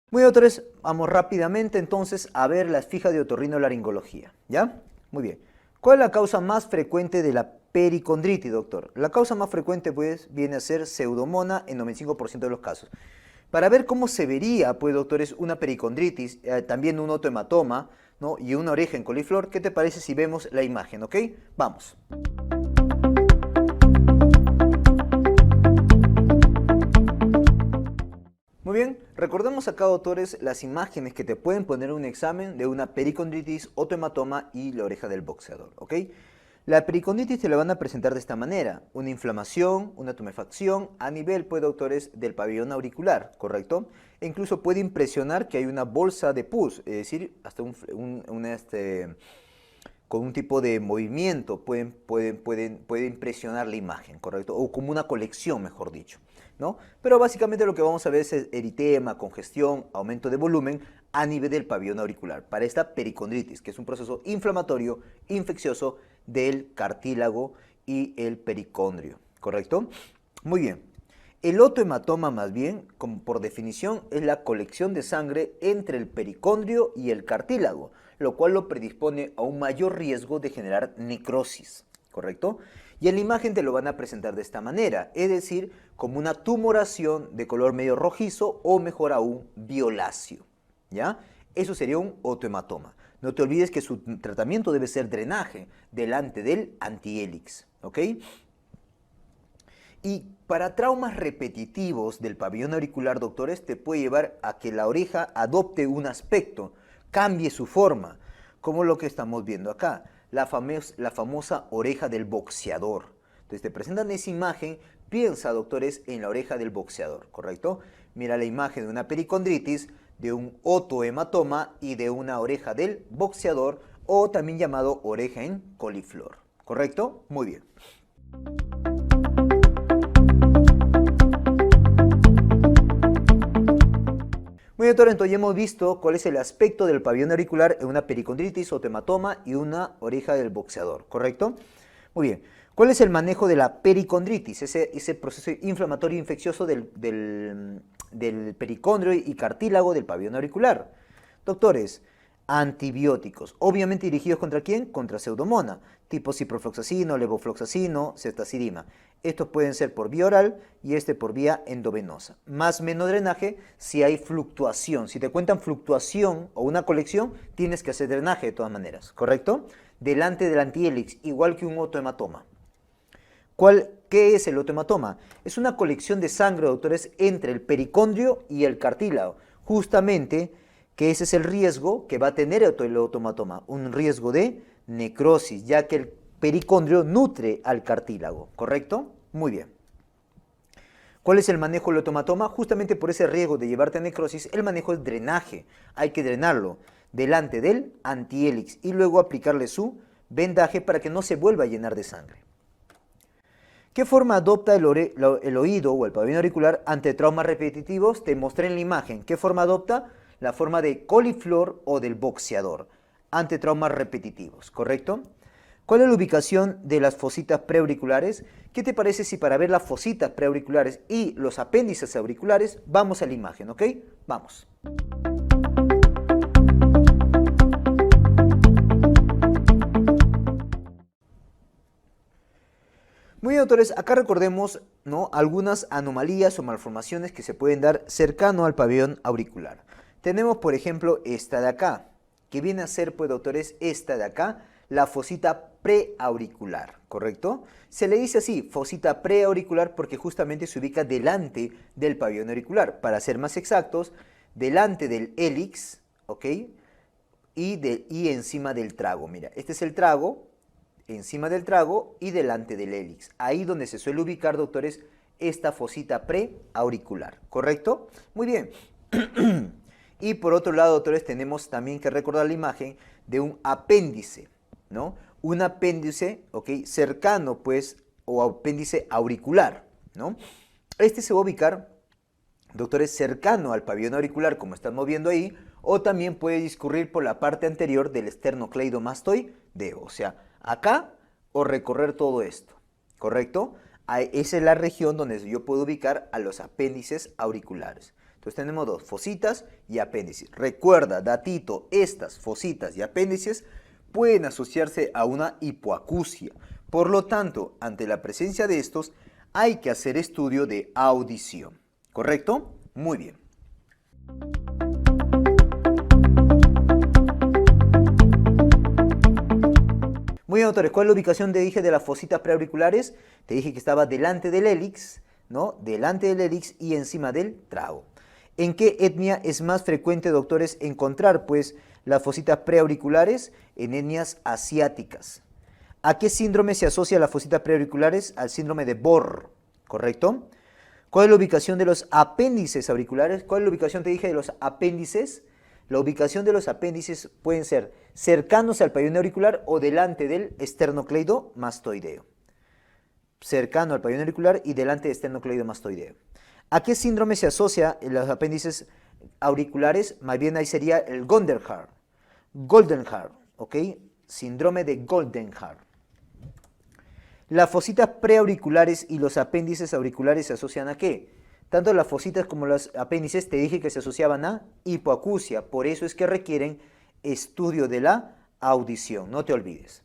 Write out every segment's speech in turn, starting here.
Muy bien, doctores, vamos rápidamente entonces a ver las fijas de otorrinolaringología, ¿ya? Muy bien. ¿Cuál es la causa más frecuente de la pericondritis, doctor? La causa más frecuente, pues, viene a ser pseudomonas en 95% de los casos. Para ver cómo se vería, pues, doctores, una pericondritis, también un otohematoma, ¿no? Y una oreja en coliflor, ¿qué te parece si vemos la imagen, ok? Vamos. Muy bien, recordemos acá, doctores, las imágenes que te pueden poner en un examen de una pericondritis, otohematoma y la oreja del boxeador, ¿ok? La pericondritis te la van a presentar de esta manera: una inflamación, una tumefacción a nivel, pues, doctores, del pabellón auricular, ¿correcto? E incluso puede impresionar que hay una bolsa de pus, es decir, hasta con un tipo de movimiento puede impresionar la imagen, ¿correcto? O como una colección, mejor dicho, ¿no? Pero básicamente lo que vamos a ver es eritema, congestión, aumento de volumen a nivel del pabellón auricular para esta pericondritis, que es un proceso inflamatorio, infeccioso del cartílago y el pericondrio, ¿correcto? Muy bien. El otohematoma, más bien, como por definición, es la colección de sangre entre el pericondrio y el cartílago, lo cual lo predispone a un mayor riesgo de generar necrosis, ¿correcto? Y en la imagen te lo van a presentar de esta manera, es decir, como una tumoración de color medio rojizo o mejor aún violáceo, ¿ya? Eso sería un otohematoma. No te olvides que su tratamiento debe ser drenaje delante del antihelix, ¿ok? Y para traumas repetitivos del pabellón auricular, doctores, te puede llevar a que la oreja adopte un aspecto, cambie su forma, como lo que estamos viendo acá, la famosa oreja del boxeador. Entonces te presentan esa imagen, piensa, doctores, en la oreja del boxeador, ¿correcto? Mira la imagen de una pericondritis, de un otohematoma y de una oreja del boxeador, o también llamado oreja en coliflor, ¿correcto? Muy bien. Muy bien, doctor, entonces ya hemos visto cuál es el aspecto del pabellón auricular en una pericondritis o tematoma y una oreja del boxeador, ¿correcto? Muy bien. ¿Cuál es el manejo de la pericondritis? Ese proceso inflamatorio infeccioso del pericondrio y cartílago del pabellón auricular. Doctores, antibióticos, obviamente dirigidos ¿contra quién? Contra pseudomonas, tipo ciprofloxacino, levofloxacino, ceftazidima. Estos pueden ser por vía oral y por vía endovenosa. Más menos drenaje si hay fluctuación. Si te cuentan fluctuación o una colección, tienes que hacer drenaje de todas maneras, ¿correcto? Delante del antihelix, igual que un otohematoma. ¿Qué es el otohematoma? Es una colección de sangre, doctores, entre el pericondrio y el cartílago. Justamente que ese es el riesgo que va a tener el otohematoma, un riesgo de necrosis, ya que el pericondrio nutre al cartílago, ¿correcto? Muy bien. ¿Cuál es el manejo del otohematoma? Justamente por ese riesgo de llevarte a necrosis, el manejo es drenaje. Hay que drenarlo delante del antihelix y luego aplicarle su vendaje para que no se vuelva a llenar de sangre. ¿Qué forma adopta el oído o el pabellón auricular ante traumas repetitivos? Te mostré en la imagen. ¿Qué forma adopta? La forma de coliflor o del boxeador ante traumas repetitivos, ¿correcto? ¿Cuál es la ubicación de las fositas preauriculares? ¿Qué te parece si para ver las fositas preauriculares y los apéndices auriculares vamos a la imagen, ¿ok? Vamos. Muy bien, doctores, acá recordemos, ¿no?, algunas anomalías o malformaciones que se pueden dar cercano al pabellón auricular. Tenemos, por ejemplo, esta de acá, que viene a ser, pues, doctores, esta de acá, la fosita preauricular, ¿correcto? Se le dice así, fosita preauricular, porque justamente se ubica delante del pabellón auricular. Para ser más exactos, delante del hélix, ¿ok? Y encima del trago. Mira, este es el trago, encima del trago y delante del hélix. Ahí donde se suele ubicar, doctores, esta fosita preauricular, ¿correcto? Muy bien. Y por otro lado, doctores, tenemos también que recordar la imagen de un apéndice, ¿no? Un apéndice, ¿ok?, cercano, pues, o apéndice auricular, ¿no? Este se va a ubicar, doctores, cercano al pabellón auricular, como estamos viendo ahí, o también puede discurrir por la parte anterior del esternocleidomastoideo, o sea, acá o recorrer todo esto, ¿correcto? Esa es la región donde yo puedo ubicar a los apéndices auriculares. Entonces tenemos dos, fositas y apéndices. Recuerda, datito, estas fositas y apéndices pueden asociarse a una hipoacusia. Por lo tanto, ante la presencia de estos, hay que hacer estudio de audición. ¿Correcto? Muy bien. Muy bien, doctores, ¿cuál es la ubicación, te dije, de las fositas preauriculares? Te dije que estaba delante del hélix, ¿no? Delante del hélix y encima del trago. ¿En qué etnia es más frecuente, doctores, encontrar, pues, las fositas preauriculares? En etnias asiáticas. ¿A qué síndrome se asocia las fositas preauriculares? Al síndrome de Bohr, ¿correcto? ¿Cuál es la ubicación de los apéndices auriculares? ¿Cuál es la ubicación, te dije, de los apéndices? La ubicación de los apéndices pueden ser cercanos al pabellón auricular o delante del esternocleidomastoideo. Cercano al pabellón auricular y delante del esternocleidomastoideo. ¿A qué síndrome se asocia los apéndices auriculares? Más bien ahí sería el Goldenhar. Goldenhar, ¿ok? Síndrome de Goldenhar. Las fositas preauriculares y los apéndices auriculares se asocian ¿a qué? Tanto las fositas como los apéndices te dije que se asociaban a hipoacusia. Por eso es que requieren estudio de la audición. No te olvides.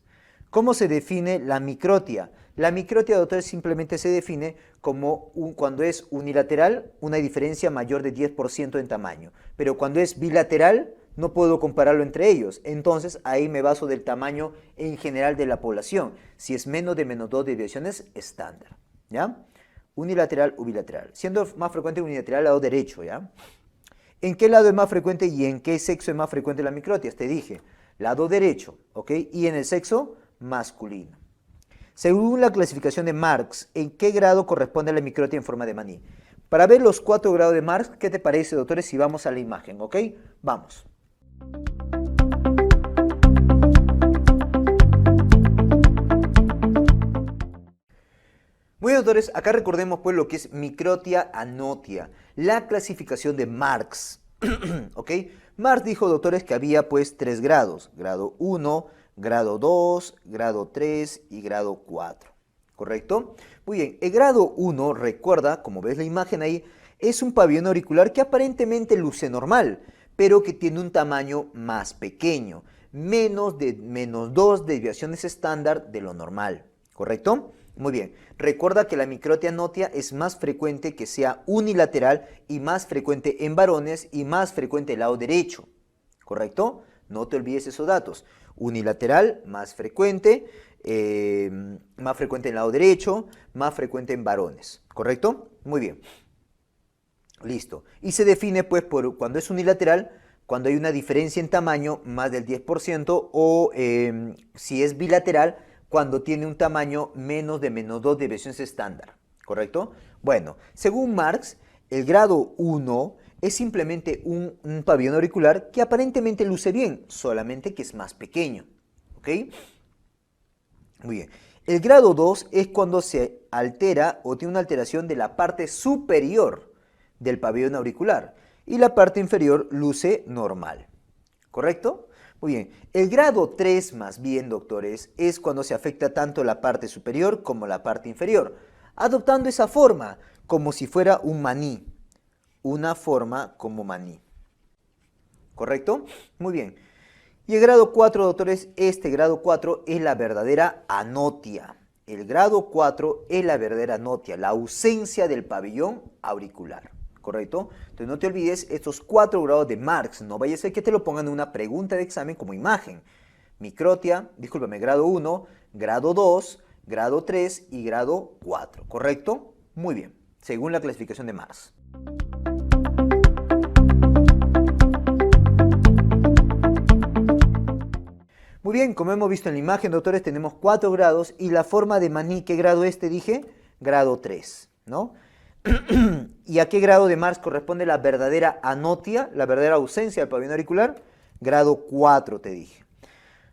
¿Cómo se define la microtia? La microtia, doctores, simplemente se define como cuando es unilateral, una diferencia mayor de 10% en tamaño. Pero cuando es bilateral, no puedo compararlo entre ellos. Entonces, ahí me baso del tamaño en general de la población. Si es menos de -2 desviaciones, estándar. ¿Ya? Unilateral o bilateral. Siendo más frecuente unilateral, lado derecho, ¿ya? ¿En qué lado es más frecuente y en qué sexo es más frecuente la microtia? Te dije, lado derecho, ¿ok? Y en el sexo masculino. Según la clasificación de Marx, ¿en qué grado corresponde la microtia en forma de maní? Para ver los 4 grados de Marx, ¿qué te parece, doctores, si vamos a la imagen, ¿ok? Vamos. Muy bien, doctores, acá recordemos pues lo que es microtia anotia, la clasificación de Marx, ¿ok? Marx dijo, doctores, que había pues 3 grados, grado 1, grado 2, grado 3 y grado 4, ¿correcto? Muy bien, el grado 1, recuerda, como ves la imagen ahí, es un pabellón auricular que aparentemente luce normal, pero que tiene un tamaño más pequeño, menos de -2 desviaciones estándar de lo normal, ¿correcto? Muy bien, recuerda que la microtia anotia es más frecuente que sea unilateral y más frecuente en varones y más frecuente el lado derecho, ¿correcto? No te olvides esos datos. Unilateral, más frecuente en el lado derecho, más frecuente en varones, ¿correcto? Muy bien. Listo. Y se define pues por cuando es unilateral, cuando hay una diferencia en tamaño más del 10% o si es bilateral, cuando tiene un tamaño menos de -2 desviaciones estándar, ¿correcto? Bueno, según Marx, el grado 1 es simplemente un pabellón auricular que aparentemente luce bien, solamente que es más pequeño, ¿ok? Muy bien. El grado 2 es cuando se altera o tiene una alteración de la parte superior del pabellón auricular y la parte inferior luce normal, ¿correcto? Muy bien, el grado 3 más bien, doctores, es cuando se afecta tanto la parte superior como la parte inferior, adoptando esa forma como si fuera un maní, una forma como maní, ¿correcto? Muy bien, y el grado 4, doctores, este grado 4 es la verdadera anotia, el grado 4 es la verdadera anotia, la ausencia del pabellón auricular. ¿Correcto? Entonces no te olvides estos 4 grados de Marx, no vaya a ser que te lo pongan en una pregunta de examen como imagen. Microtia, discúlpame, grado 1, grado 2, grado 3 y grado 4, ¿correcto? Muy bien, según la clasificación de Marx. Muy bien, como hemos visto en la imagen, doctores, tenemos 4 grados y la forma de maní, ¿qué grado es? Te dije, grado 3, ¿no? ¿Y a qué grado de Marx corresponde la verdadera anotia, la verdadera ausencia del pabellón auricular? Grado 4, te dije.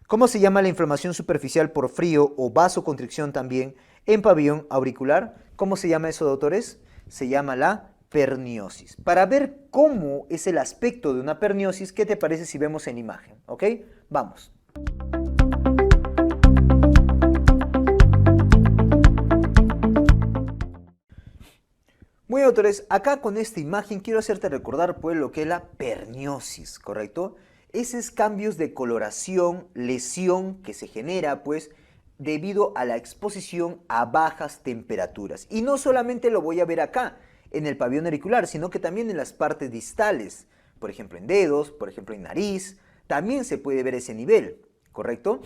¿Cómo se llama la inflamación superficial por frío o vasoconstricción también en pabellón auricular? ¿Cómo se llama eso, doctores? Se llama la perniosis. Para ver cómo es el aspecto de una perniosis, ¿qué te parece si vemos en imagen? ¿Ok? Vamos. Muy Muy bien, doctores, acá con esta imagen quiero hacerte recordar pues lo que es la perniosis, ¿correcto? Esos cambios de coloración, lesión que se genera pues debido a la exposición a bajas temperaturas. Y no solamente lo voy a ver acá en el pabellón auricular, sino que también en las partes distales, por ejemplo en dedos, por ejemplo en nariz, también se puede ver ese nivel, ¿correcto?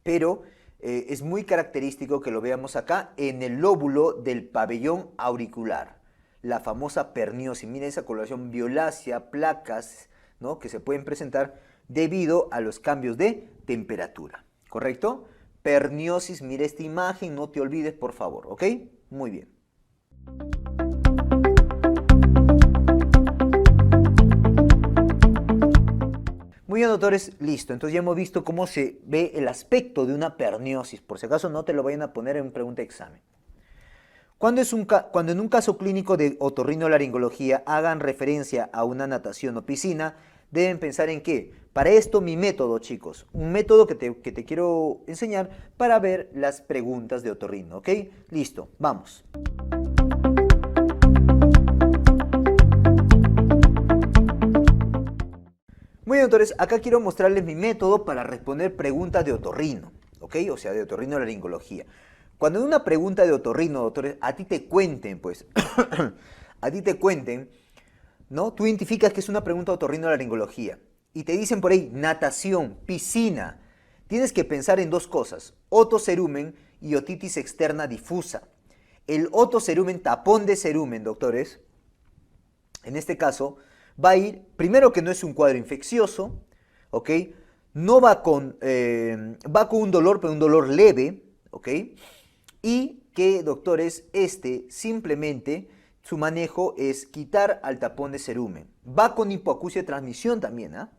Pero es muy característico que lo veamos acá en el lóbulo del pabellón auricular, la famosa perniosis. Mira esa coloración violácea, placas, ¿no?, que se pueden presentar debido a los cambios de temperatura, ¿correcto? Perniosis, mira esta imagen, no te olvides por favor, ¿ok? Muy bien. Muy bien, doctores, listo. Entonces ya hemos visto cómo se ve el aspecto de una perniosis. Por si acaso no te lo vayan a poner en pregunta de examen. Cuando en un caso clínico de otorrinolaringología hagan referencia a una natación o piscina, deben pensar en qué. Para esto mi método, chicos. Un método que te quiero enseñar para ver las preguntas de otorrino, ¿ok? Listo, vamos. Muy bien, doctores, acá quiero mostrarles mi método para responder preguntas de otorrino, ¿ok? O sea, de otorrinolaringología. Cuando en una pregunta de otorrino, doctores, a ti te cuenten, pues, a ti te cuenten, ¿no? Tú identificas que es una pregunta de otorrinolaringología y te dicen por ahí natación, piscina. Tienes que pensar en dos cosas, otocerumen y otitis externa difusa. El otocerumen, tapón de cerumen, doctores, en este caso, va a ir, primero que no es un cuadro infeccioso, ¿ok? No va con un dolor, pero un dolor leve, ¿ok? Y que, doctores, simplemente su manejo es quitar al tapón de cerumen. Va con hipoacusia de transmisión también, ¿ah?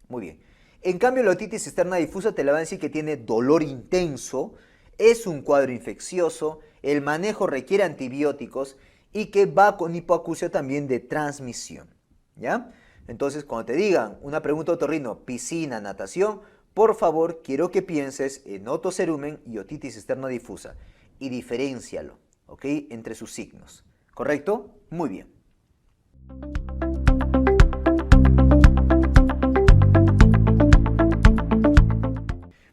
Muy bien. En cambio, la otitis externa difusa te la va a decir que tiene dolor intenso, es un cuadro infeccioso, el manejo requiere antibióticos y que va con hipoacusia también de transmisión, ¿ya? Entonces, cuando te digan una pregunta de otorrino, piscina, natación, por favor, quiero que pienses en otocerumen y otitis externa difusa y diferéncialo, ¿ok? Entre sus signos, ¿correcto? Muy bien.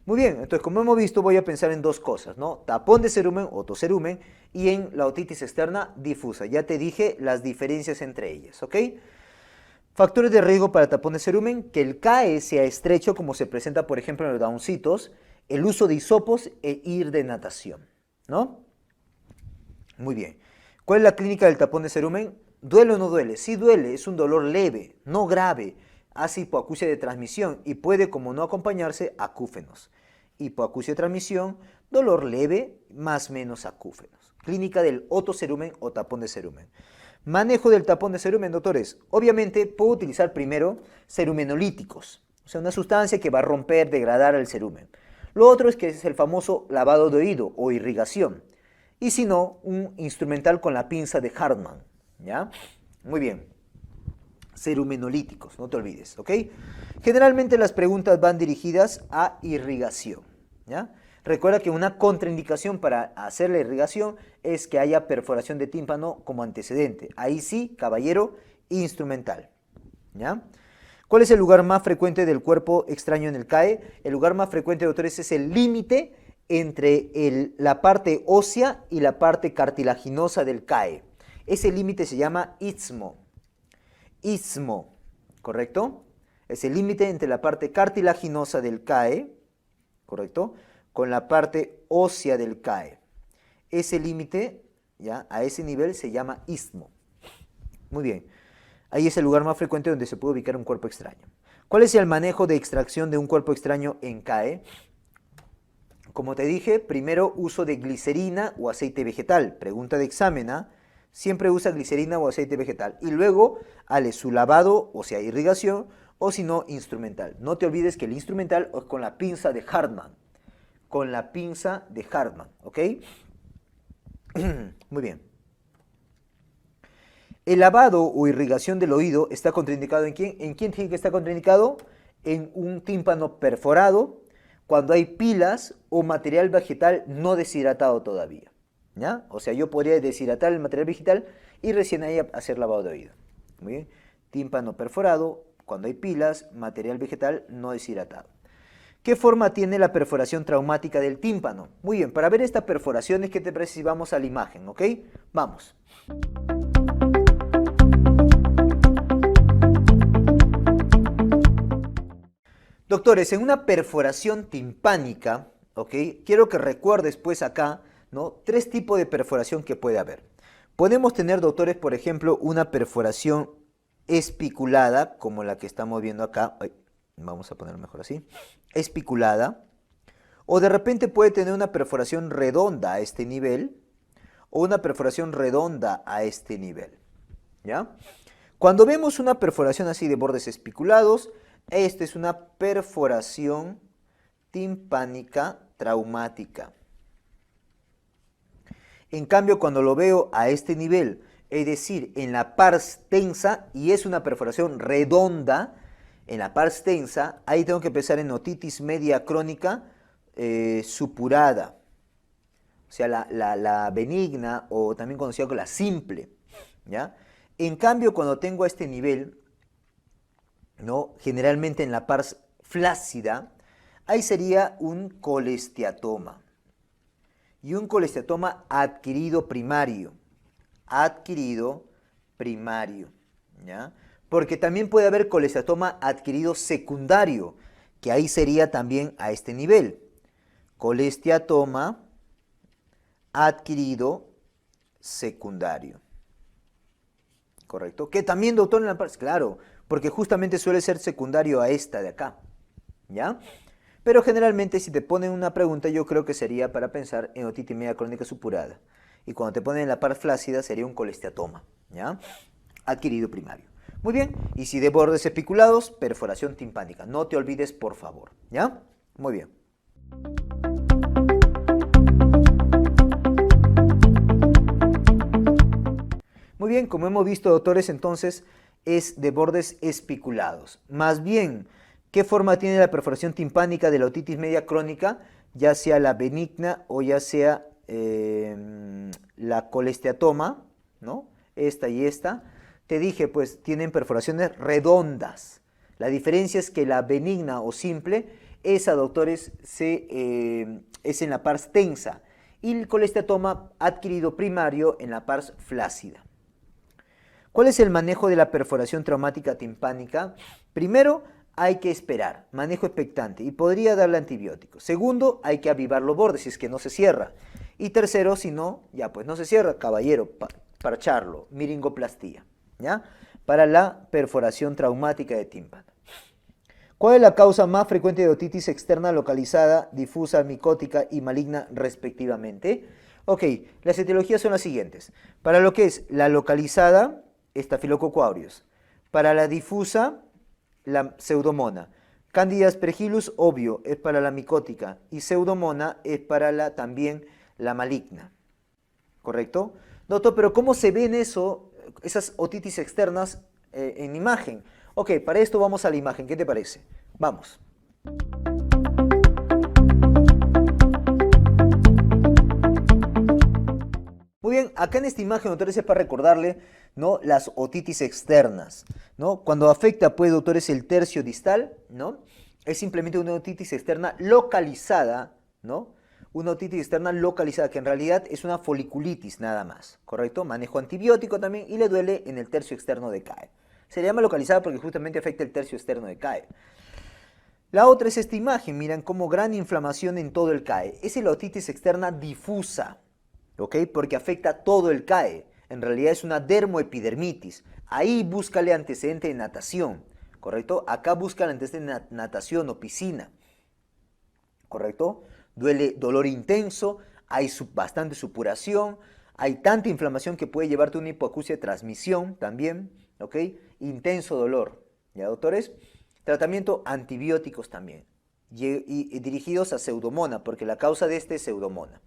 Muy bien, entonces como hemos visto voy a pensar en dos cosas, ¿no? Tapón de cerumen, otocerumen, y en la otitis externa difusa. Ya te dije las diferencias entre ellas, ¿ok? Factores de riesgo para tapón de cerumen, que el CAE sea estrecho como se presenta por ejemplo en los Downcitos, el uso de hisopos e ir de natación, ¿no? Muy bien. ¿Cuál es la clínica del tapón de cerumen? ¿Duele o no duele? Sí duele, es un dolor leve, no grave, hace hipoacusia de transmisión y puede, como no acompañarse, acúfenos. Hipoacusia de transmisión, dolor leve, más o menos acúfenos. Clínica del otocerumen o tapón de cerumen. Manejo del tapón de cerumen, doctores. Obviamente puedo utilizar primero cerumenolíticos, o sea, una sustancia que va a romper, degradar el cerumen. Lo otro es que es el famoso lavado de oído o irrigación. Y si no, un instrumental con la pinza de Hartmann, ¿ya? Muy bien. Cerumenolíticos, no te olvides, ¿ok? Generalmente las preguntas van dirigidas a irrigación, ¿ya? Recuerda que una contraindicación para hacer la irrigación es que haya perforación de tímpano como antecedente. Ahí sí, caballero, instrumental, ¿ya? ¿Cuál es el lugar más frecuente del cuerpo extraño en el CAE? El lugar más frecuente, doctores, es el límite entre la parte ósea y la parte cartilaginosa del CAE. Ese límite se llama istmo. Istmo, ¿correcto? Es el límite entre la parte cartilaginosa del CAE, ¿correcto?, con la parte ósea del CAE. Ese límite, ya, a ese nivel se llama istmo. Muy bien. Ahí es el lugar más frecuente donde se puede ubicar un cuerpo extraño. ¿Cuál es el manejo de extracción de un cuerpo extraño en CAE? Como te dije, primero uso de glicerina o aceite vegetal. Pregunta de examen, ¿ah? Siempre usa glicerina o aceite vegetal. Y luego, hale su lavado, o sea, irrigación, o si no, instrumental. No te olvides que el instrumental es con la pinza de Hartmann. Con la pinza de Hartmann, ¿ok? Muy bien. El lavado o irrigación del oído está contraindicado ¿en quién? ¿En quién tiene que estar contraindicado? En un tímpano perforado, cuando hay pilas o material vegetal no deshidratado todavía. ¿ya? O sea, yo podría deshidratar el material vegetal y recién ahí hacer lavado de oído. Muy bien. Tímpano perforado, cuando hay pilas, material vegetal no deshidratado. ¿Qué forma tiene la perforación traumática del tímpano? Muy bien, para ver esta perforación, ¿qué te parece si vamos a la imagen? ¿Ok? Vamos. Doctores, en una perforación timpánica, ¿ok? Quiero que recuerdes pues acá, ¿no? Tres tipos de perforación que puede haber. Podemos tener, doctores, por ejemplo, una perforación espiculada, como la que estamos viendo acá. Ay, vamos a ponerlo mejor así. Espiculada. O de repente puede tener una perforación redonda a este nivel, o una perforación redonda a este nivel, ¿ya? Cuando vemos una perforación así de bordes espiculados, esta es una perforación timpánica traumática. En cambio, cuando lo veo a este nivel, es decir, en la pars tensa, y es una perforación redonda, en la pars tensa, ahí tengo que pensar en otitis media crónica supurada, o sea, la benigna o también conocida como la simple, ¿ya? En cambio, cuando tengo a este nivel, ¿no? Generalmente en la pars flácida, ahí sería un colesteatoma. Y un colesteatoma adquirido primario. Adquirido primario, ¿ya? Porque también puede haber colesteatoma adquirido secundario, que ahí sería también a este nivel. Colesteatoma adquirido secundario. ¿Correcto? Que también, doctor, en la pars, claro, porque justamente suele ser secundario a esta de acá, ¿ya? Pero generalmente si te ponen una pregunta yo creo que sería para pensar en otitis media crónica supurada. Y cuando te ponen en la par flácida sería un colesteatoma, ¿ya? Adquirido primario. Muy bien, y si de bordes espiculados, perforación timpánica. No te olvides, por favor, ¿ya? Muy bien. Muy bien, como hemos visto, doctores, entonces es de bordes espiculados. Más bien, ¿qué forma tiene la perforación timpánica de la otitis media crónica? Ya sea la benigna o ya sea la colesteatoma, ¿no? Esta y esta. Te dije, pues, tienen perforaciones redondas. La diferencia es que la benigna o simple, esa, doctores, es en la pars tensa. Y el colesteatoma adquirido primario en la pars flácida. ¿Cuál es el manejo de la perforación traumática timpánica? Primero, hay que esperar, manejo expectante, y podría darle antibióticos. Segundo, hay que avivar los bordes si es que no se cierra. Y tercero, si no, ya pues no se cierra, caballero, parcharlo, miringoplastía, ¿ya? Para la perforación traumática de tímpano. ¿Cuál es la causa más frecuente de otitis externa localizada, difusa, micótica y maligna respectivamente? Ok, las etiologías son las siguientes. Para lo que es la localizada, Staphylococcus aureus. Para la difusa, la pseudomona. Candida aspergillus, obvio, es para la micótica. Y pseudomona es para también la maligna. ¿Correcto? Doctor, pero ¿cómo se ven esas otitis externas en imagen? Ok, para esto vamos a la imagen. ¿Qué te parece? Vamos. Muy bien, acá en esta imagen, doctores, es para recordarle, ¿no? Las otitis externas, ¿no? Cuando afecta, pues, doctores, el tercio distal, ¿no? Es simplemente una otitis externa localizada, ¿no? Una otitis externa localizada, que en realidad es una foliculitis nada más, ¿correcto? Manejo antibiótico también y le duele en el tercio externo de CAE. Se le llama localizada porque justamente afecta el tercio externo de CAE. La otra es esta imagen, miran como gran inflamación en todo el CAE. Es la otitis externa difusa, ¿ok? Porque afecta todo el CAE. En realidad es una dermoepidermitis. Ahí búscale antecedente de natación, ¿correcto? Acá busca el antecedente de natación o piscina, ¿correcto? Duele, dolor intenso, hay bastante supuración, hay tanta inflamación que puede llevarte a una hipoacusia de transmisión también, ¿ok? Intenso dolor, ¿ya, doctores? Tratamiento antibióticos también, y dirigidos a pseudomona, porque la causa de este es pseudomona.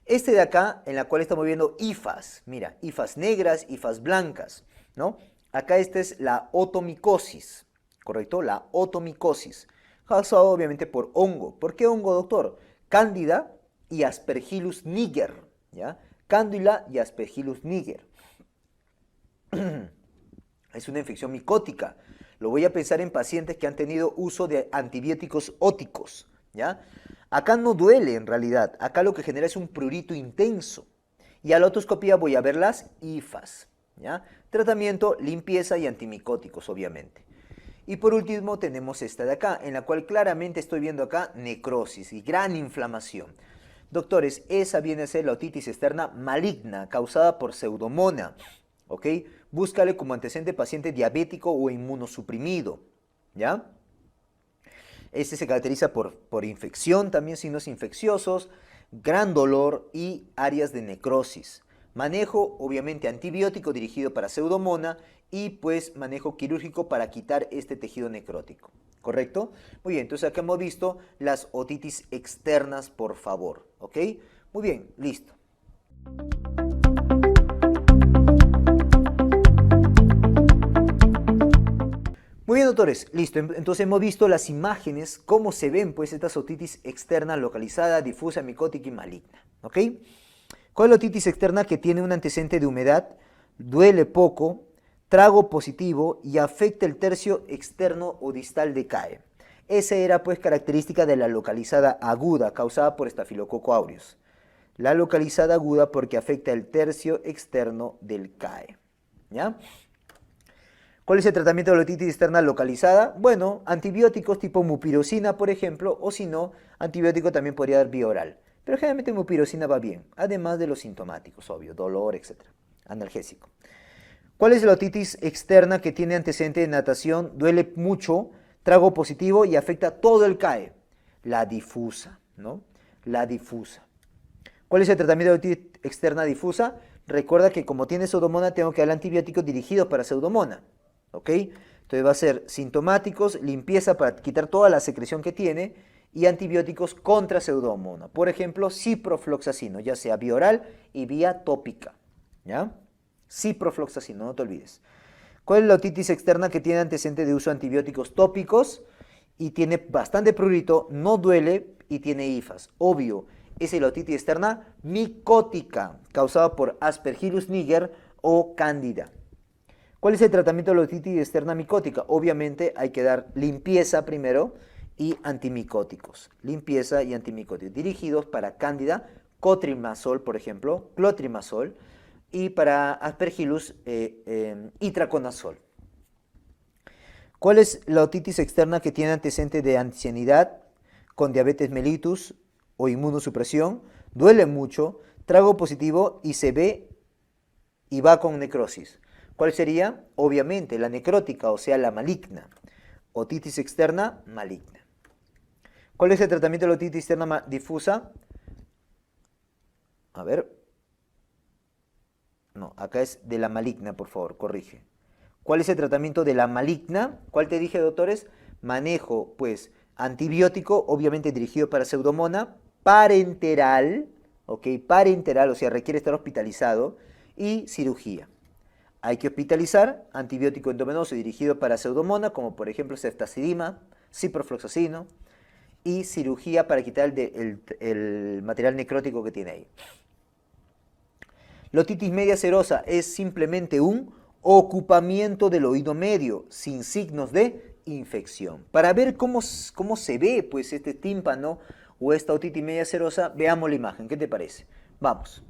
Este de acá, en la cual estamos viendo hifas, mira, hifas negras, hifas blancas, ¿no? Acá esta es la otomicosis, ¿correcto? La otomicosis, causada obviamente por hongo. ¿Por qué hongo, doctor? Cándida y Aspergillus niger, ¿ya? Cándula y Aspergillus niger. Es una infección micótica. Lo voy a pensar en pacientes que han tenido uso de antibióticos óticos, ¿ya? Acá no duele en realidad, acá lo que genera es un prurito intenso. Y a la otoscopía voy a ver las hifas, ¿ya? Tratamiento, limpieza y antimicóticos, obviamente. Y por último tenemos esta de acá, en la cual claramente estoy viendo acá necrosis y gran inflamación. Doctores, esa viene a ser la otitis externa maligna causada por Pseudomonas, ¿ok? Búscale como antecedente paciente diabético o inmunosuprimido, ¿ya? Este se caracteriza por infección, también signos infecciosos, gran dolor y áreas de necrosis. Manejo, obviamente, antibiótico dirigido para Pseudomonas y pues manejo quirúrgico para quitar este tejido necrótico. ¿Correcto? Muy bien, entonces acá hemos visto las otitis externas, por favor. ¿Ok? Muy bien, listo. Muy bien, doctores, listo. Entonces hemos visto las imágenes, cómo se ven pues estas otitis externa localizada, difusa, micótica y maligna. ¿Ok? ¿Cuál es la otitis externa? Que tiene un antecedente de humedad, duele poco, trago positivo y afecta el tercio externo o distal de CAE. Esa era pues característica de la localizada aguda causada por Staphylococcus aureus. La localizada aguda porque afecta el tercio externo del CAE. ¿Ya? ¿Cuál es el tratamiento de la otitis externa localizada? Bueno, antibióticos tipo mupirocina, por ejemplo, o si no, antibiótico también podría dar vía oral. Pero generalmente mupirocina va bien, además de los sintomáticos, obvio, dolor, etc. Analgésico. ¿Cuál es la otitis externa que tiene antecedente de natación? Duele mucho, trago positivo y afecta todo el CAE. La difusa, ¿no? La difusa. ¿Cuál es el tratamiento de otitis externa difusa? Recuerda que como tiene Pseudomonas, tengo que dar antibióticos dirigidos para Pseudomonas. ¿Ok? Entonces va a ser sintomáticos, limpieza para quitar toda la secreción que tiene y antibióticos contra Pseudomonas. Por ejemplo, ciprofloxacino, ya sea vía oral y vía tópica. ¿Ya? Ciprofloxacino, no te olvides. ¿Cuál es la otitis externa que tiene antecedente de uso de antibióticos tópicos y tiene bastante prurito, no duele y tiene hifas? Obvio, es la otitis externa micótica, causada por Aspergillus niger o Cándida. ¿Cuál es el tratamiento de la otitis externa micótica? Obviamente hay que dar limpieza primero y antimicóticos. Limpieza y antimicóticos dirigidos para Cándida, cotrimazol, por ejemplo, clotrimazol, y para Aspergillus, itraconazol. ¿Cuál es la otitis externa que tiene antecedente de ancianidad con diabetes mellitus o inmunosupresión? Duele mucho, trago positivo y se ve y va con necrosis. ¿Cuál sería? Obviamente la necrótica, o sea, la maligna. Otitis externa maligna. ¿Cuál es el tratamiento de la otitis externa difusa? A ver. No, acá es de la maligna, por favor, corrige. ¿Cuál es el tratamiento de la maligna? ¿Cuál te dije, doctores? Manejo, pues, antibiótico, obviamente dirigido para Pseudomonas, parenteral, ¿ok? Parenteral, o sea, requiere estar hospitalizado, y cirugía. Hay que hospitalizar, antibiótico endovenoso dirigido para Pseudomonas, como por ejemplo ceftazidima, ciprofloxacino, y cirugía para quitar el material necrótico que tiene ahí. La otitis media serosa es simplemente un ocupamiento del oído medio, sin signos de infección. Para ver cómo se ve pues, este tímpano o esta otitis media serosa, veamos la imagen. ¿Qué te parece? Vamos.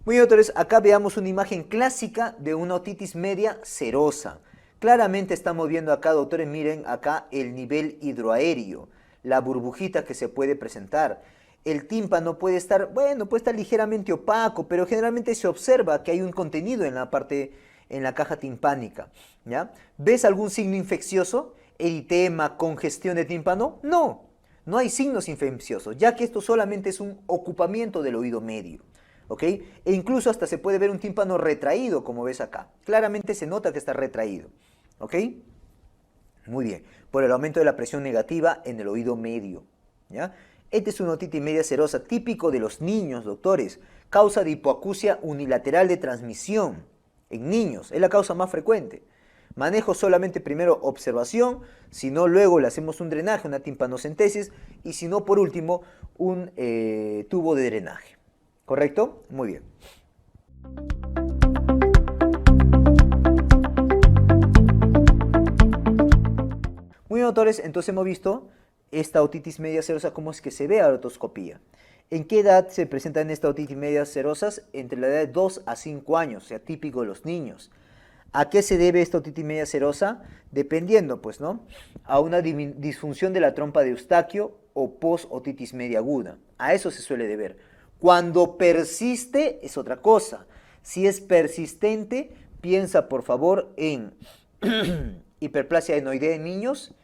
Muy bien, doctores, acá veamos una imagen clásica de una otitis media serosa. Claramente estamos viendo acá, doctores, miren acá el nivel hidroaéreo, la burbujita que se puede presentar. El tímpano puede estar, bueno, puede estar ligeramente opaco, pero generalmente se observa que hay un contenido en la parte, en la caja timpánica, ¿ya? ¿Ves algún signo infeccioso? ¿Eritema, congestión de tímpano? No, no hay signos infecciosos, ya que esto solamente es un ocupamiento del oído medio. ¿Ok? E incluso hasta se puede ver un tímpano retraído, como ves acá. Claramente se nota que está retraído. ¿Ok? Muy bien. Por el aumento de la presión negativa en el oído medio. ¿Ya? Este es una otitis media serosa típico de los niños, doctores. Causa de hipoacusia unilateral de transmisión. En niños. Es la causa más frecuente. Manejo solamente primero observación, si no luego le hacemos un drenaje, una timpanocentesis, y si no por último un tubo de drenaje. ¿Correcto? Muy bien. Muy bien, doctores, entonces hemos visto esta otitis media serosa, cómo es que se ve a la otoscopía. ¿En qué edad se presentan estas otitis medias serosas? Entre la edad de 2 a 5 años, o sea, típico de los niños. ¿A qué se debe esta otitis media serosa? Dependiendo, pues, ¿no? A una disfunción de la trompa de Eustaquio o post-otitis media aguda. A eso se suele deber. Cuando persiste es otra cosa. Si es persistente, piensa por favor en hiperplasia adenoidea en niños,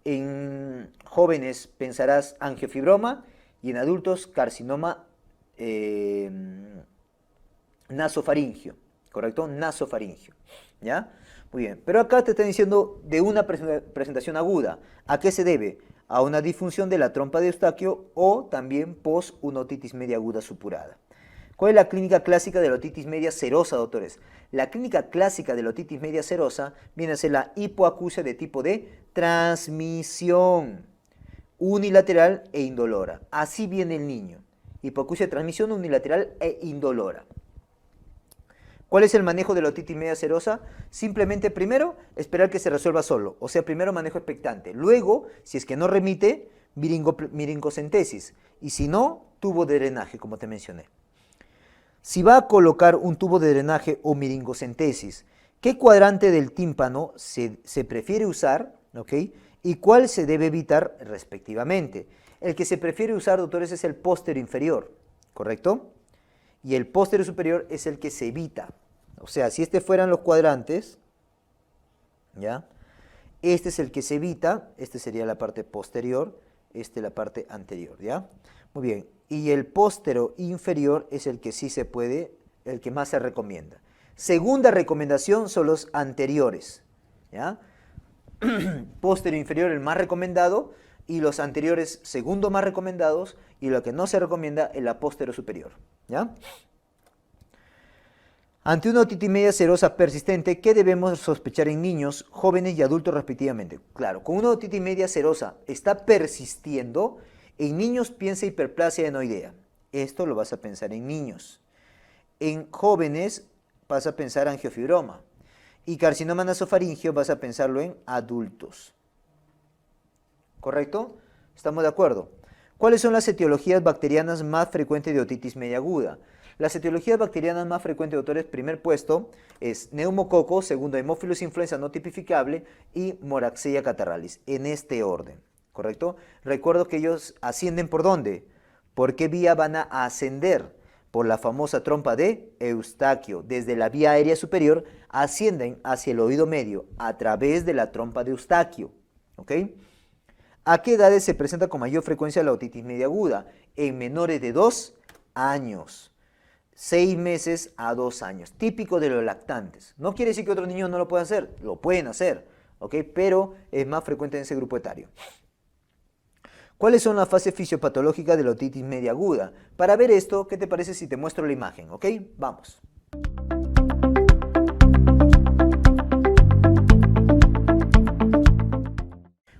en jóvenes pensarás angiofibroma y en adultos carcinoma nasofaringio, ¿correcto? Nasofaringio, ¿ya? Muy bien, pero acá te están diciendo de una presentación aguda. ¿A qué se debe? A una disfunción de la trompa de Eustaquio o también post una otitis media aguda supurada. ¿Cuál es la clínica clásica de la otitis media serosa, doctores? La clínica clásica de la otitis media serosa viene a ser la hipoacusia de tipo de transmisión unilateral e indolora. Así viene el niño. Hipoacusia de transmisión unilateral e indolora. ¿Cuál es el manejo de la otitis media serosa? Simplemente primero esperar que se resuelva solo. O sea, primero manejo expectante. Luego, si es que no remite, miringocentesis. Y si no, tubo de drenaje, como te mencioné. Si va a colocar un tubo de drenaje o miringocentesis, ¿qué cuadrante del tímpano se prefiere usar? ¿Okay? ¿Y cuál se debe evitar respectivamente? El que se prefiere usar, doctores, es el posterior inferior, ¿correcto? Y el posterior superior es el que se evita. O sea, si este fueran los cuadrantes, ¿ya? Este es el que se evita, este sería la parte posterior, este la parte anterior, ¿ya? Muy bien, y el posterior inferior es el que sí se puede, el que más se recomienda. Segunda recomendación son los anteriores, ¿ya? Posterior inferior el más recomendado y los anteriores segundo más recomendados y lo que no se recomienda es la posterior superior, ¿ya? Ante una otitis media serosa persistente, ¿qué debemos sospechar en niños, jóvenes y adultos respectivamente? Claro, con una otitis media serosa está persistiendo, en niños piensa hiperplasia adenoidea. Esto lo vas a pensar en niños. En jóvenes vas a pensar angiofibroma. Y carcinoma nasofaringio vas a pensarlo en adultos. ¿Correcto? ¿Estamos de acuerdo? ¿Cuáles son las etiologías bacterianas más frecuentes de otitis media aguda? Las etiologías bacterianas más frecuentes, doctores, primer puesto es neumococo, segundo Haemophilus influenza no tipificable y Moraxella catarrhalis, en este orden, ¿correcto? Recuerdo que ellos ascienden ¿por dónde? ¿Por qué vía van a ascender? Por la famosa trompa de Eustaquio. Desde la vía aérea superior ascienden hacia el oído medio a través de la trompa de Eustaquio, ¿ok? ¿A qué edades se presenta con mayor frecuencia la otitis media aguda? En menores de 2 años. 6 meses a 2 años, típico de los lactantes. No quiere decir que otros niños no lo puedan hacer, lo pueden hacer, ¿ok? Pero es más frecuente en ese grupo etario. ¿Cuáles son las fases fisiopatológicas de la otitis media aguda? Para ver esto, ¿qué te parece si te muestro la imagen? ¿Ok? Vamos.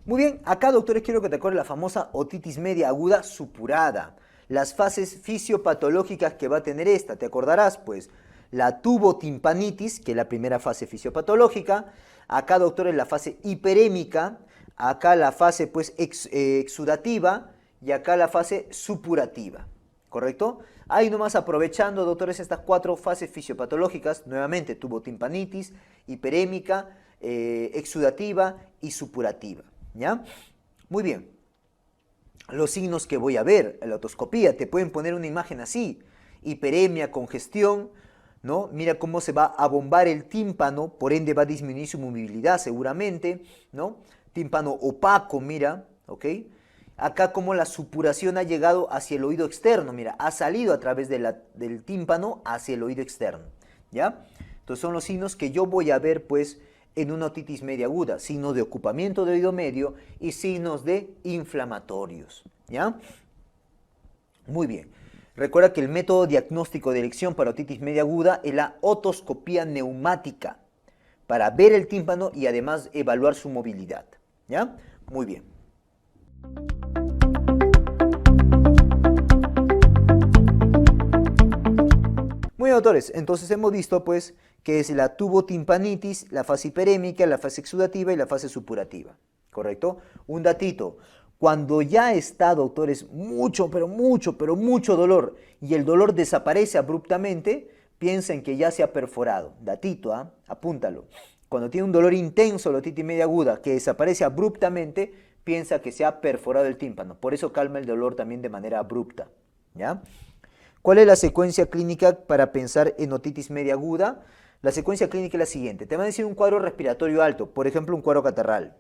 Muy bien, acá, doctores, quiero que te acuerdes la famosa otitis media aguda supurada. Las fases fisiopatológicas que va a tener esta, ¿te acordarás? Pues la tubotimpanitis, que es la primera fase fisiopatológica. Acá, doctores, la fase hiperémica. Acá la fase pues exudativa y acá la fase supurativa, ¿correcto? Ahí nomás aprovechando, doctores, estas 4 fases fisiopatológicas, nuevamente tubotimpanitis, hiperémica, exudativa y supurativa, ¿ya? Muy bien. Los signos que voy a ver en la otoscopía, te pueden poner una imagen así, hiperemia, congestión, ¿no? Mira cómo se va a bombar el tímpano, por ende va a disminuir su movilidad seguramente, ¿no? Tímpano opaco, mira, ¿ok? Acá como la supuración ha llegado hacia el oído externo, mira, ha salido a través del tímpano hacia el oído externo, ¿ya? Entonces son los signos que yo voy a ver, pues, en una otitis media aguda, signos de ocupamiento de oído medio y signos de inflamatorios, ¿ya? Muy bien. Recuerda que el método diagnóstico de elección para otitis media aguda es la otoscopía neumática. para ver el tímpano y además evaluar su movilidad. ¿Ya? Muy bien. Muy bien, doctores, entonces hemos visto pues que es la tubotimpanitis, la fase hiperémica, la fase exudativa y la fase supurativa, ¿correcto? Un datito, cuando ya está, doctores, pero mucho dolor y el dolor desaparece abruptamente, piensen que ya se ha perforado. Datito, apúntalo. Cuando tiene un dolor intenso, la otitis media aguda, que desaparece abruptamente, piensa que se ha perforado el tímpano. Por eso calma el dolor también de manera abrupta, ¿ya? ¿Cuál es la secuencia clínica para pensar en otitis media aguda? La secuencia clínica es la siguiente. Te van a decir un cuadro respiratorio alto, por ejemplo, un cuadro catarral.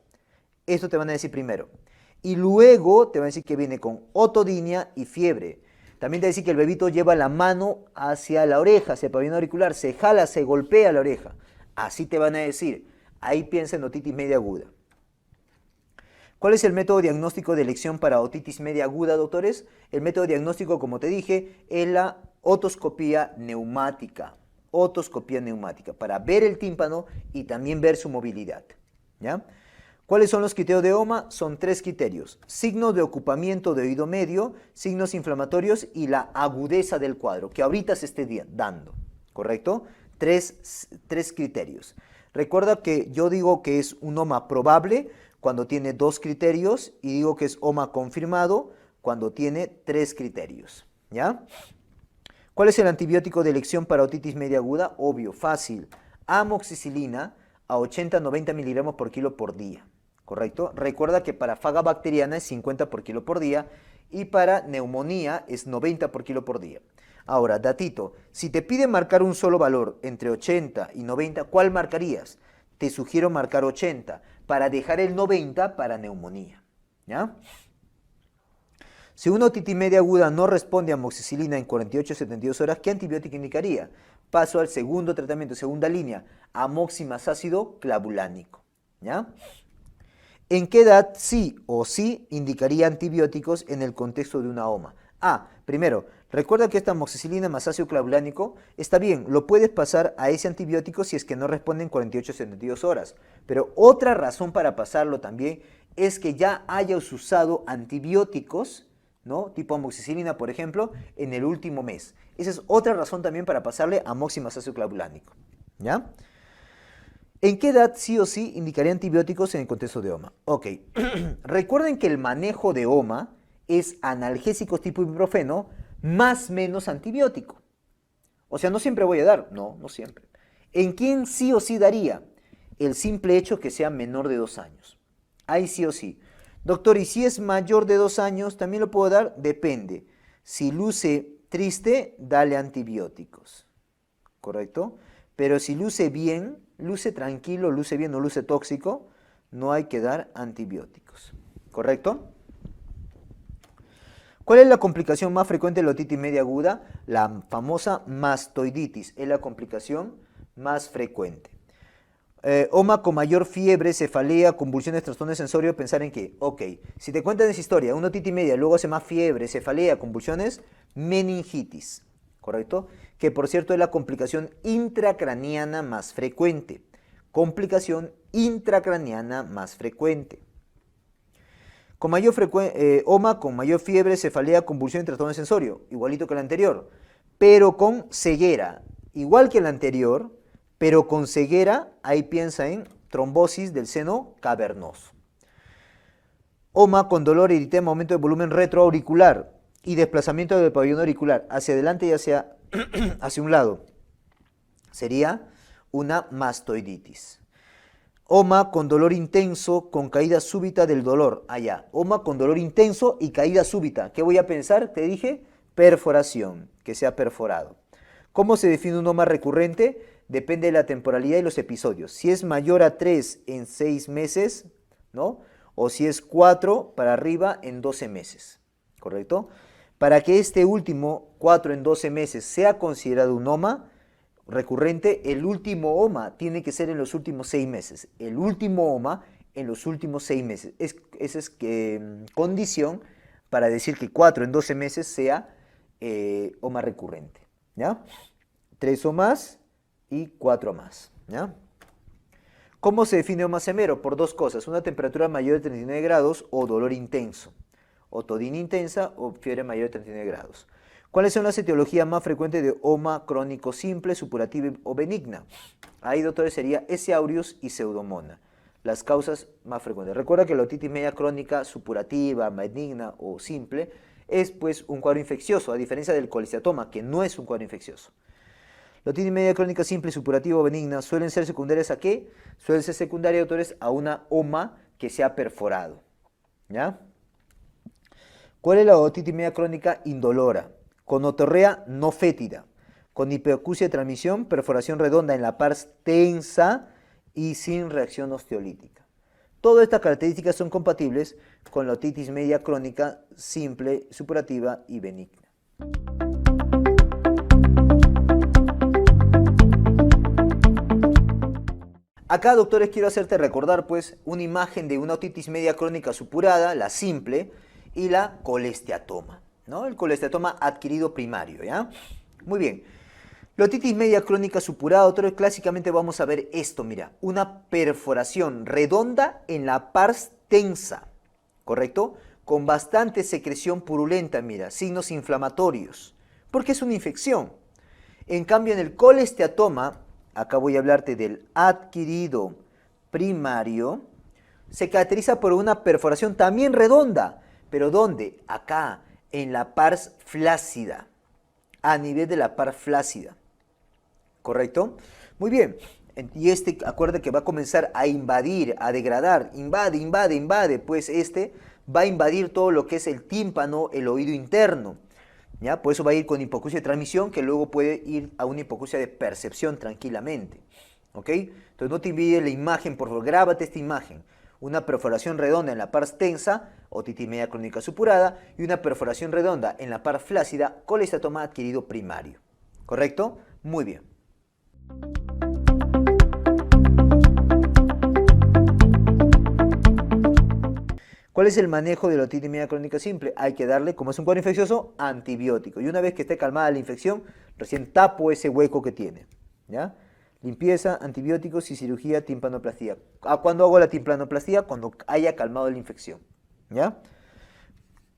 Esto te van a decir primero. Y luego te van a decir que viene con otodinia y fiebre. También te van a decir que el bebito lleva la mano hacia la oreja, hacia el pabellón auricular, se jala, se golpea la oreja. Así te van a decir. Ahí piensa en otitis media aguda. ¿Cuál es el método diagnóstico de elección para otitis media aguda, doctores? El método diagnóstico, como te dije, es la otoscopía neumática. Otoscopía neumática, para ver el tímpano y también ver su movilidad. ¿Ya? ¿Cuáles son los criterios de OMA? Son 3 criterios. Signos de ocupamiento de oído medio, signos inflamatorios y la agudeza del cuadro, que ahorita se esté dando. ¿Correcto? Tres criterios. Recuerda que yo digo que es un OMA probable cuando tiene 2 criterios y digo que es OMA confirmado cuando tiene 3 criterios. ¿Ya? ¿Cuál es el antibiótico de elección para otitis media aguda? Obvio, fácil. Amoxicilina a 80-90 miligramos por kilo por día. ¿Correcto? Recuerda que para faga bacteriana es 50 por kilo por día y para neumonía es 90 por kilo por día. Ahora, datito, si te piden marcar un solo valor entre 80 y 90, ¿cuál marcarías? Te sugiero marcar 80 para dejar el 90 para neumonía. ¿Ya? Si una otitis media aguda no responde a amoxicilina en 48 a 72 horas, ¿qué antibiótico indicaría? Paso al segundo tratamiento, segunda línea, amoxi más ácido clavulánico. ¿Ya? ¿En qué edad sí o sí indicaría antibióticos en el contexto de una OMA? Primero, recuerda que esta amoxicilina más ácido clavulánico está bien, lo puedes pasar a ese antibiótico si es que no responde en 48 a 72 horas. Pero otra razón para pasarlo también es que ya hayas usado antibióticos, ¿no? Tipo amoxicilina, por ejemplo, en el último mes. Esa es otra razón también para pasarle amoxi más ácido clavulánico. ¿Ya? ¿En qué edad sí o sí indicaría antibióticos en el contexto de OMA? Ok, recuerden que el manejo de OMA es analgésicos tipo ibuprofeno más menos antibiótico. O sea, no siempre voy a dar, no siempre. ¿En quién sí o sí daría? El simple hecho que sea menor de 2 años. Ahí sí o sí. Doctor, ¿y si es mayor de 2 años, también lo puedo dar? Depende. Si luce triste, dale antibióticos. ¿Correcto? Pero si luce bien, luce tranquilo, luce bien, no luce tóxico, no hay que dar antibióticos. ¿Correcto? ¿Cuál es la complicación más frecuente de la otitis media aguda? La famosa mastoiditis es la complicación más frecuente. OMA con mayor fiebre, cefalea, convulsiones, trastorno sensorio, pensar en qué. Ok, si te cuentan esa historia, una otitis media, luego hace más fiebre, cefalea, convulsiones, meningitis, ¿correcto? Que por cierto es la complicación intracraniana más frecuente. Complicación intracraniana más frecuente. Con mayor OMA con mayor fiebre, cefalea, convulsión y trastorno sensorio, igualito que el anterior, pero con ceguera, igual que el anterior, pero con ceguera, ahí piensa en trombosis del seno cavernoso. OMA con dolor, eritema, aumento de volumen retroauricular y desplazamiento del pabellón auricular hacia adelante y hacia un lado. Sería una mastoiditis. OMA con dolor intenso, con caída súbita del dolor. OMA con dolor intenso y caída súbita. ¿Qué voy a pensar? Te dije, perforación, que sea perforado. ¿Cómo se define un OMA recurrente? Depende de la temporalidad y los episodios. Si es mayor a 3 en 6 meses, ¿no? O si es 4 para arriba en 12 meses, ¿correcto? Para que este último, 4 en 12 meses, sea considerado un OMA recurrente, el último OMA tiene que ser en los últimos 6 meses. El último OMA en los últimos 6 meses. Esa es condición para decir que 4 en 12 meses sea OMA recurrente. ¿Ya? 3 o más y 4 más. ¿Ya? ¿Cómo se define oma severo? Por dos cosas, una temperatura mayor de 39 grados o dolor intenso, otodina intensa o fiebre mayor de 39 grados. ¿Cuáles son las etiologías más frecuentes de oma crónico simple, supurativa o benigna? Ahí, doctores, sería S. aureus y pseudomonas. Las causas más frecuentes. Recuerda que la otitis media crónica supurativa, benigna o simple es pues un cuadro infeccioso, a diferencia del colesteatoma, que no es un cuadro infeccioso. La otitis media crónica simple, supurativa o benigna suelen ser secundarias ¿a qué? Suelen ser secundarias, doctores, a una oma que se ha perforado. ¿Ya? ¿Cuál es la otitis media crónica indolora? Con otorrea no fétida, con hipoacusia de transmisión, perforación redonda en la pars tensa y sin reacción osteolítica. Todas estas características son compatibles con la otitis media crónica simple, supurativa y benigna. Acá, doctores, quiero hacerte recordar pues una imagen de una otitis media crónica supurada, la simple, y la colesteatoma, ¿no? El colesteatoma adquirido primario, ¿ya? Muy bien. La otitis media crónica supurada, doctores, clásicamente vamos a ver esto, mira, una perforación redonda en la pars tensa, ¿correcto? Con bastante secreción purulenta, mira, signos inflamatorios, porque es una infección. En cambio, en el colesteatoma, acá voy a hablarte del adquirido primario, se caracteriza por una perforación también redonda, pero ¿dónde? Acá, en la pars flácida, a nivel de la pars flácida, ¿correcto? Muy bien, y acuérdate que va a comenzar a invadir, a degradar, invade, pues va a invadir todo lo que es el tímpano, el oído interno, ¿ya? Por eso va a ir con hipoacusia de transmisión, que luego puede ir a una hipoacusia de percepción tranquilamente, ¿ok? Entonces no te olvides la imagen, por favor, grábate esta imagen. Una perforación redonda en la pars tensa, otitis media crónica supurada, y una perforación redonda en la pars flácida, colesteatoma adquirido primario. ¿Correcto? Muy bien. ¿Cuál es el manejo de la otitis media crónica simple? Hay que darle, como es un cuadro infeccioso, antibiótico. Y una vez que esté calmada la infección, recién tapo ese hueco que tiene, ¿ya? Limpieza, antibióticos y cirugía timpanoplastía. ¿Cuándo hago la timpanoplastía? Cuando haya calmado la infección, ¿ya?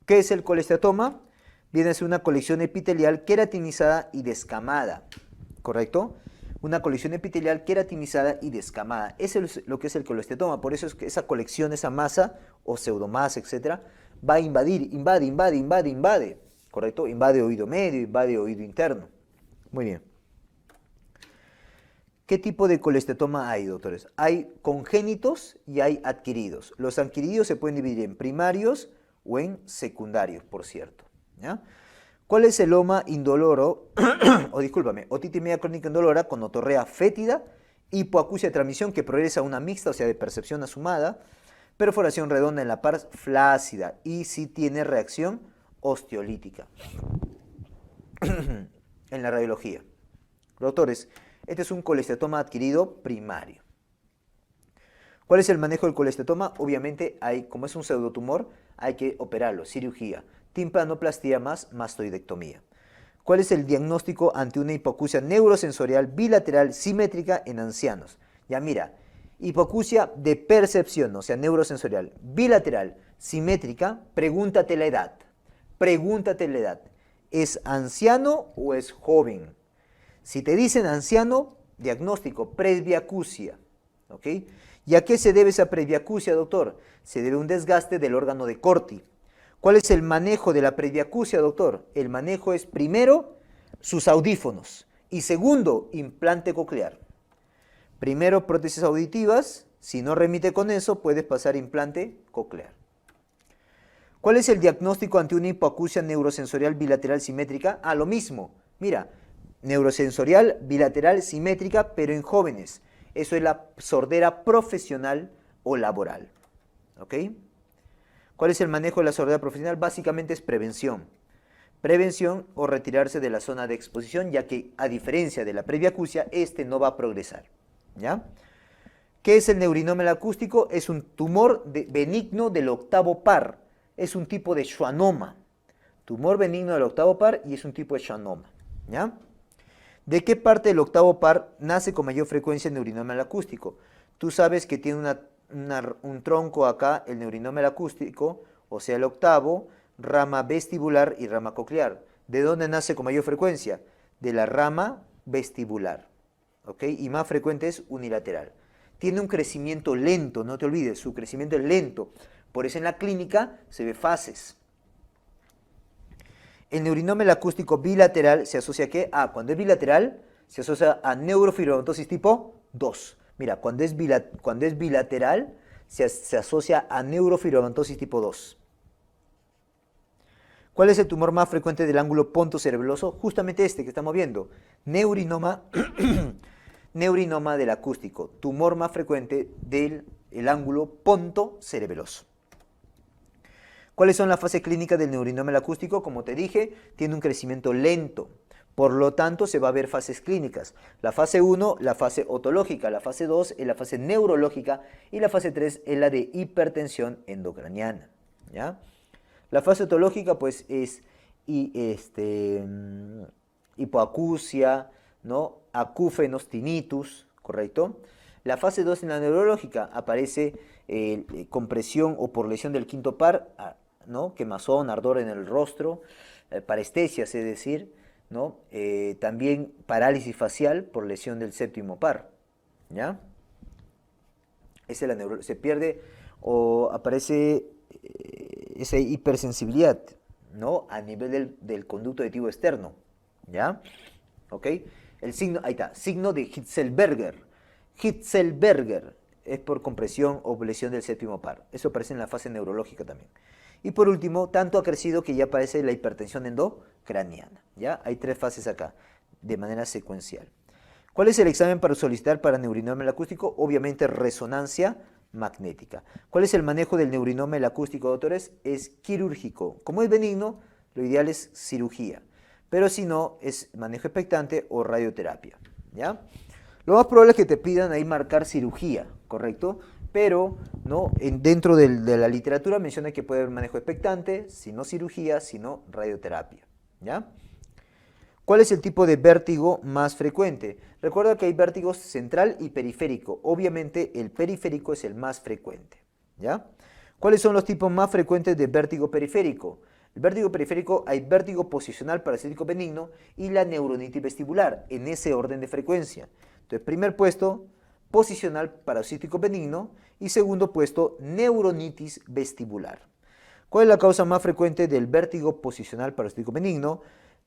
¿Qué es el colesteatoma? Viene a ser una colección epitelial queratinizada y descamada, ¿correcto? Una colección epitelial queratinizada y descamada. Eso es lo que es el colesteatoma. Por eso es que esa colección, esa masa o pseudomasa, etcétera, va a invade, ¿correcto? Invade oído medio, invade oído interno. Muy bien. ¿Qué tipo de colesteatoma hay, doctores? Hay congénitos y hay adquiridos. Los adquiridos se pueden dividir en primarios o en secundarios, por cierto, ¿ya? ¿Cuál es el oma indoloro, otitis media crónica indolora con otorrea fétida, hipoacusia de transmisión que progresa a una mixta, o sea, de percepción asumada, perforación redonda en la pars flácida y si tiene reacción osteolítica en la radiología? Doctores, este es un colesteatoma adquirido primario. ¿Cuál es el manejo del colesteatoma? Obviamente, como es un pseudotumor, hay que operarlo, cirugía, timpanoplastia más mastoidectomía. ¿Cuál es el diagnóstico ante una hipoacusia neurosensorial bilateral simétrica en ancianos? Ya mira, hipoacusia de percepción, o sea, neurosensorial, bilateral, simétrica, pregúntate la edad. Pregúntate la edad. ¿Es anciano o es joven? Si te dicen anciano, diagnóstico, presbiacusia, ¿ok? ¿Y a qué se debe esa presbiacusia, doctor? Se debe a un desgaste del órgano de Corti. ¿Cuál es el manejo de la presbiacusia, doctor? El manejo es, primero, sus audífonos, y segundo, implante coclear. Primero, prótesis auditivas, si no remite con eso, puedes pasar implante coclear. ¿Cuál es el diagnóstico ante una hipoacusia neurosensorial bilateral simétrica? Lo mismo, mira, neurosensorial bilateral simétrica, pero en jóvenes. Eso es la sordera profesional o laboral, ¿ok? ¿Cuál es el manejo de la sordera profesional? Básicamente es prevención. Prevención o retirarse de la zona de exposición, ya que a diferencia de la presbiacusia, no va a progresar, ¿ya? ¿Qué es el neurinoma acústico? Es un tumor benigno del octavo par. Es un tipo de schwannoma. Tumor benigno del octavo par y es un tipo de schwannoma, ¿ya? ¿De qué parte del octavo par nace con mayor frecuencia el neurinomio acústico? Tú sabes que tiene un tronco acá, el neurinomio acústico, o sea, el octavo, rama vestibular y rama coclear. ¿De dónde nace con mayor frecuencia? De la rama vestibular, ¿ok? Y más frecuente es unilateral. Tiene un crecimiento lento, no te olvides, su crecimiento es lento. Por eso en la clínica se ve fases. El neurinoma acústico bilateral se asocia a ¿qué? Cuando es bilateral, se asocia a neurofibromatosis tipo 2. Mira, cuando es bilateral, se asocia a neurofibromatosis tipo 2. ¿Cuál es el tumor más frecuente del ángulo pontocerebeloso? Justamente este que estamos viendo. Neurinoma, neurinoma del acústico. Tumor más frecuente del ángulo pontocerebeloso. ¿Cuáles son las fases clínicas del neurinoma acústico? Como te dije, tiene un crecimiento lento. Por lo tanto, se va a ver fases clínicas. La fase 1, la fase otológica. La fase 2 es la fase neurológica. Y la fase 3 es la de hipertensión endocraniana. ¿Ya? La fase otológica, pues, es hipoacusia, ¿no? Acúfenos, tinnitus, ¿correcto? La fase 2 en la neurológica aparece compresión o por lesión del quinto par, ¿no? Quemazón, ardor en el rostro, parestesias, es decir, ¿no? También parálisis facial por lesión del séptimo par, ¿ya? Esa es la se pierde o aparece esa hipersensibilidad, ¿no? A nivel del conducto auditivo externo, ¿ya? ¿Ok? El signo, ahí está, signo de Hitzelberger. Hitzelberger es por compresión o lesión del séptimo par. Eso aparece en la fase neurológica también. Y por último, tanto ha crecido que ya aparece la hipertensión endocraniana, ¿ya? Hay 3 fases acá, de manera secuencial. ¿Cuál es el examen para solicitar para neurinoma acústico? Obviamente resonancia magnética. ¿Cuál es el manejo del neurinoma acústico, doctores? Es quirúrgico. Como es benigno, lo ideal es cirugía. Pero si no, es manejo expectante o radioterapia, ¿ya? Lo más probable es que te pidan ahí marcar cirugía, ¿correcto? Pero ¿no? Dentro de la literatura menciona que puede haber manejo expectante, si no cirugía, sino radioterapia, ¿ya? ¿Cuál es el tipo de vértigo más frecuente? Recuerda que hay vértigos central y periférico. Obviamente el periférico es el más frecuente, ¿ya? ¿Cuáles son los tipos más frecuentes de vértigo periférico? El vértigo periférico hay vértigo posicional parasítico benigno y la neuronitis vestibular, en ese orden de frecuencia. Entonces, primer puesto, posicional parasítico benigno y segundo puesto, neuronitis vestibular. ¿Cuál es la causa más frecuente del vértigo posicional parasítico benigno?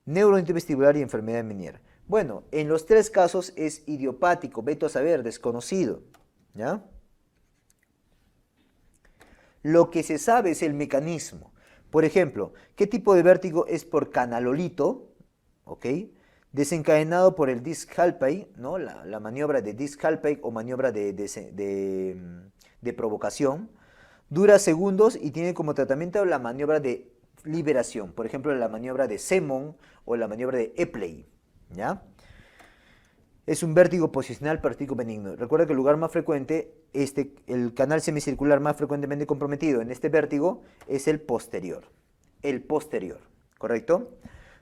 Neuronitis vestibular y enfermedad de Meniere. Bueno, en los 3 casos es idiopático, veto a saber, desconocido, ¿ya? Lo que se sabe es el mecanismo. Por ejemplo, ¿qué tipo de vértigo es por canalolito? ¿Ok? Desencadenado por el Disk-Hallpay, ¿no? La maniobra de Disk-Hallpay o maniobra de provocación. Dura segundos y tiene como tratamiento la maniobra de liberación. Por ejemplo, la maniobra de Semon o la maniobra de Epley, ¿ya? Es un vértigo posicional parasítico benigno. Recuerda que el lugar más frecuente, el canal semicircular más frecuentemente comprometido en este vértigo es el posterior. El posterior, ¿correcto?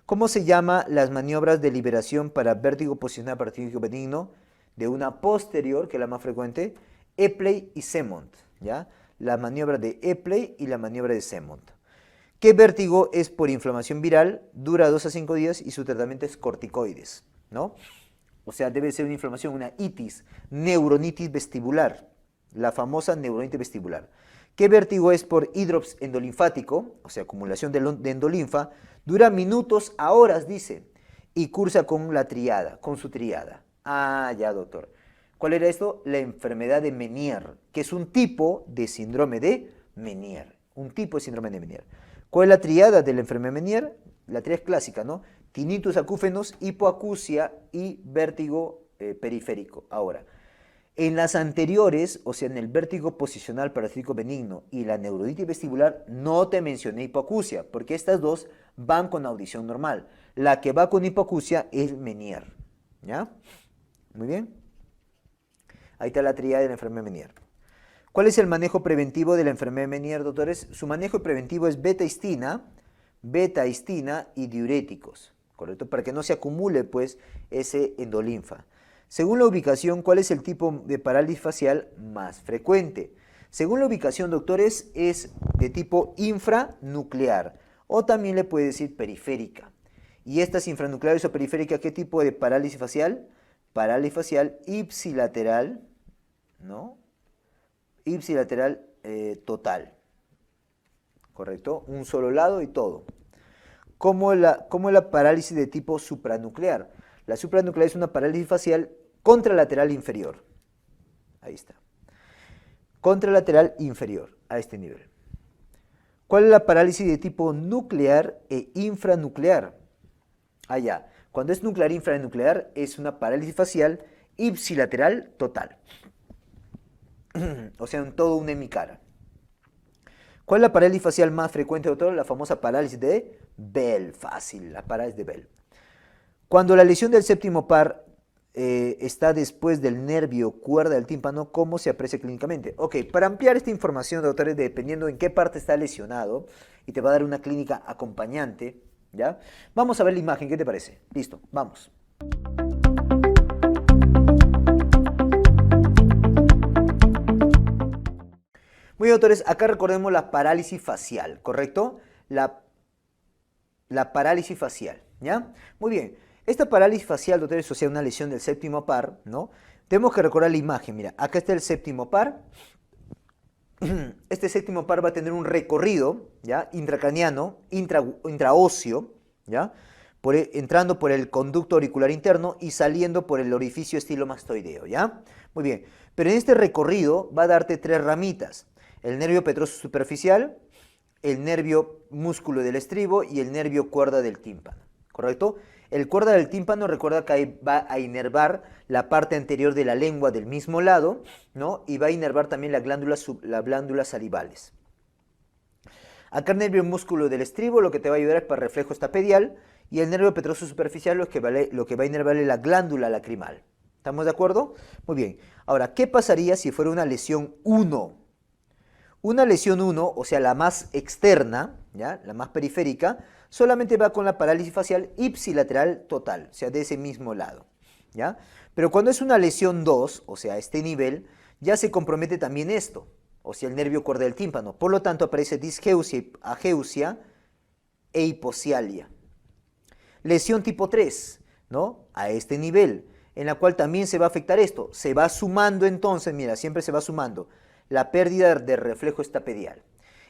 ¿Cómo se llama las maniobras de liberación para vértigo posicional parasítico benigno de una posterior, que es la más frecuente? Epley y Semont, ¿ya? La maniobra de Epley y la maniobra de Semont. ¿Qué vértigo es por inflamación viral? Dura 2 a 5 días y su tratamiento es corticoides, ¿no? O sea, debe ser una inflamación, una itis, neuronitis vestibular, la famosa neuronitis vestibular. ¿Qué vértigo es por hidrops endolinfático? O sea, acumulación de endolinfa. Dura minutos a horas, dice, y cursa con la triada, con su triada. Ah, ya, doctor. ¿Cuál era esto? La enfermedad de Meniere, que es un tipo de síndrome de Meniere. Un tipo de síndrome de Meniere. ¿Cuál es la triada de la enfermedad de Meniere? La triada es clásica, ¿no? Tinnitus acúfenos, hipoacusia y vértigo periférico. Ahora, en las anteriores, o sea, en el vértigo posicional parasítico benigno y la neuronitis vestibular, no te mencioné hipoacusia, porque estas dos van con audición normal. La que va con hipoacusia es Meniere, ¿ya? Muy bien. Ahí está la triada de la enfermedad de Meniere. ¿Cuál es el manejo preventivo de la enfermedad de Meniere, doctores? Su manejo preventivo es beta-histina y diuréticos, ¿correcto? Para que no se acumule, pues, ese endolinfa. Según la ubicación, ¿cuál es el tipo de parálisis facial más frecuente? Según la ubicación, doctores, es de tipo infranuclear o también le puede decir periférica. ¿Y estas infranucleares o periféricas qué tipo de parálisis facial? Parálisis facial ipsilateral, ¿no? Ipsilateral total, ¿correcto? Un solo lado y todo. Como la parálisis de tipo supranuclear. La supranuclear es una parálisis facial contralateral inferior. Ahí está. Contralateral inferior, a este nivel. ¿Cuál es la parálisis de tipo nuclear e infranuclear? Allá. Cuando es nuclear e infranuclear es una parálisis facial ipsilateral total. O sea, en todo un hemicara. ¿Cuál es la parálisis facial más frecuente, doctor? La famosa parálisis de Bell. Fácil, la parálisis de Bell. Cuando la lesión del séptimo par está después del nervio cuerda del tímpano, ¿cómo se aprecia clínicamente? Ok, para ampliar esta información, doctores, dependiendo en qué parte está lesionado, y te va a dar una clínica acompañante, ¿ya? Vamos a ver la imagen, ¿qué te parece? Listo, vamos. Muy bien, doctores, acá recordemos la parálisis facial, ¿correcto? La parálisis facial, ¿ya? Muy bien. Esta parálisis facial, doctores, o sea, una lesión del séptimo par, ¿no? Tenemos que recordar la imagen, mira, acá está el séptimo par. Este séptimo par va a tener un recorrido, ¿ya? Intracraniano, intraóseo, ¿ya? Entrando por el conducto auricular interno y saliendo por el orificio estilomastoideo, ¿ya? Muy bien. Pero en este recorrido va a darte tres ramitas. El nervio petroso superficial, el nervio músculo del estribo y el nervio cuerda del tímpano, ¿correcto? El cuerda del tímpano, recuerda que va a inervar la parte anterior de la lengua del mismo lado, ¿no? Y va a inervar también las glándulas salivales. Acá el nervio músculo del estribo lo que te va a ayudar es para reflejo estapedial y el nervio petroso superficial lo que va a inervar es la glándula lacrimal. ¿Estamos de acuerdo? Muy bien. Ahora, ¿qué pasaría si fuera una lesión 1? Una lesión 1, o sea, la más externa, ¿ya? La más periférica, solamente va con la parálisis facial ipsilateral total, o sea, de ese mismo lado, ¿ya? Pero cuando es una lesión 2, o sea, a este nivel, ya se compromete también esto, o sea, el nervio cuerda del tímpano. Por lo tanto, aparece disgeusia, ageusia e hiposialia. Lesión tipo 3, ¿no? A este nivel, en la cual también se va a afectar esto. Se va sumando entonces, mira, siempre se va sumando la pérdida de reflejo estapedial.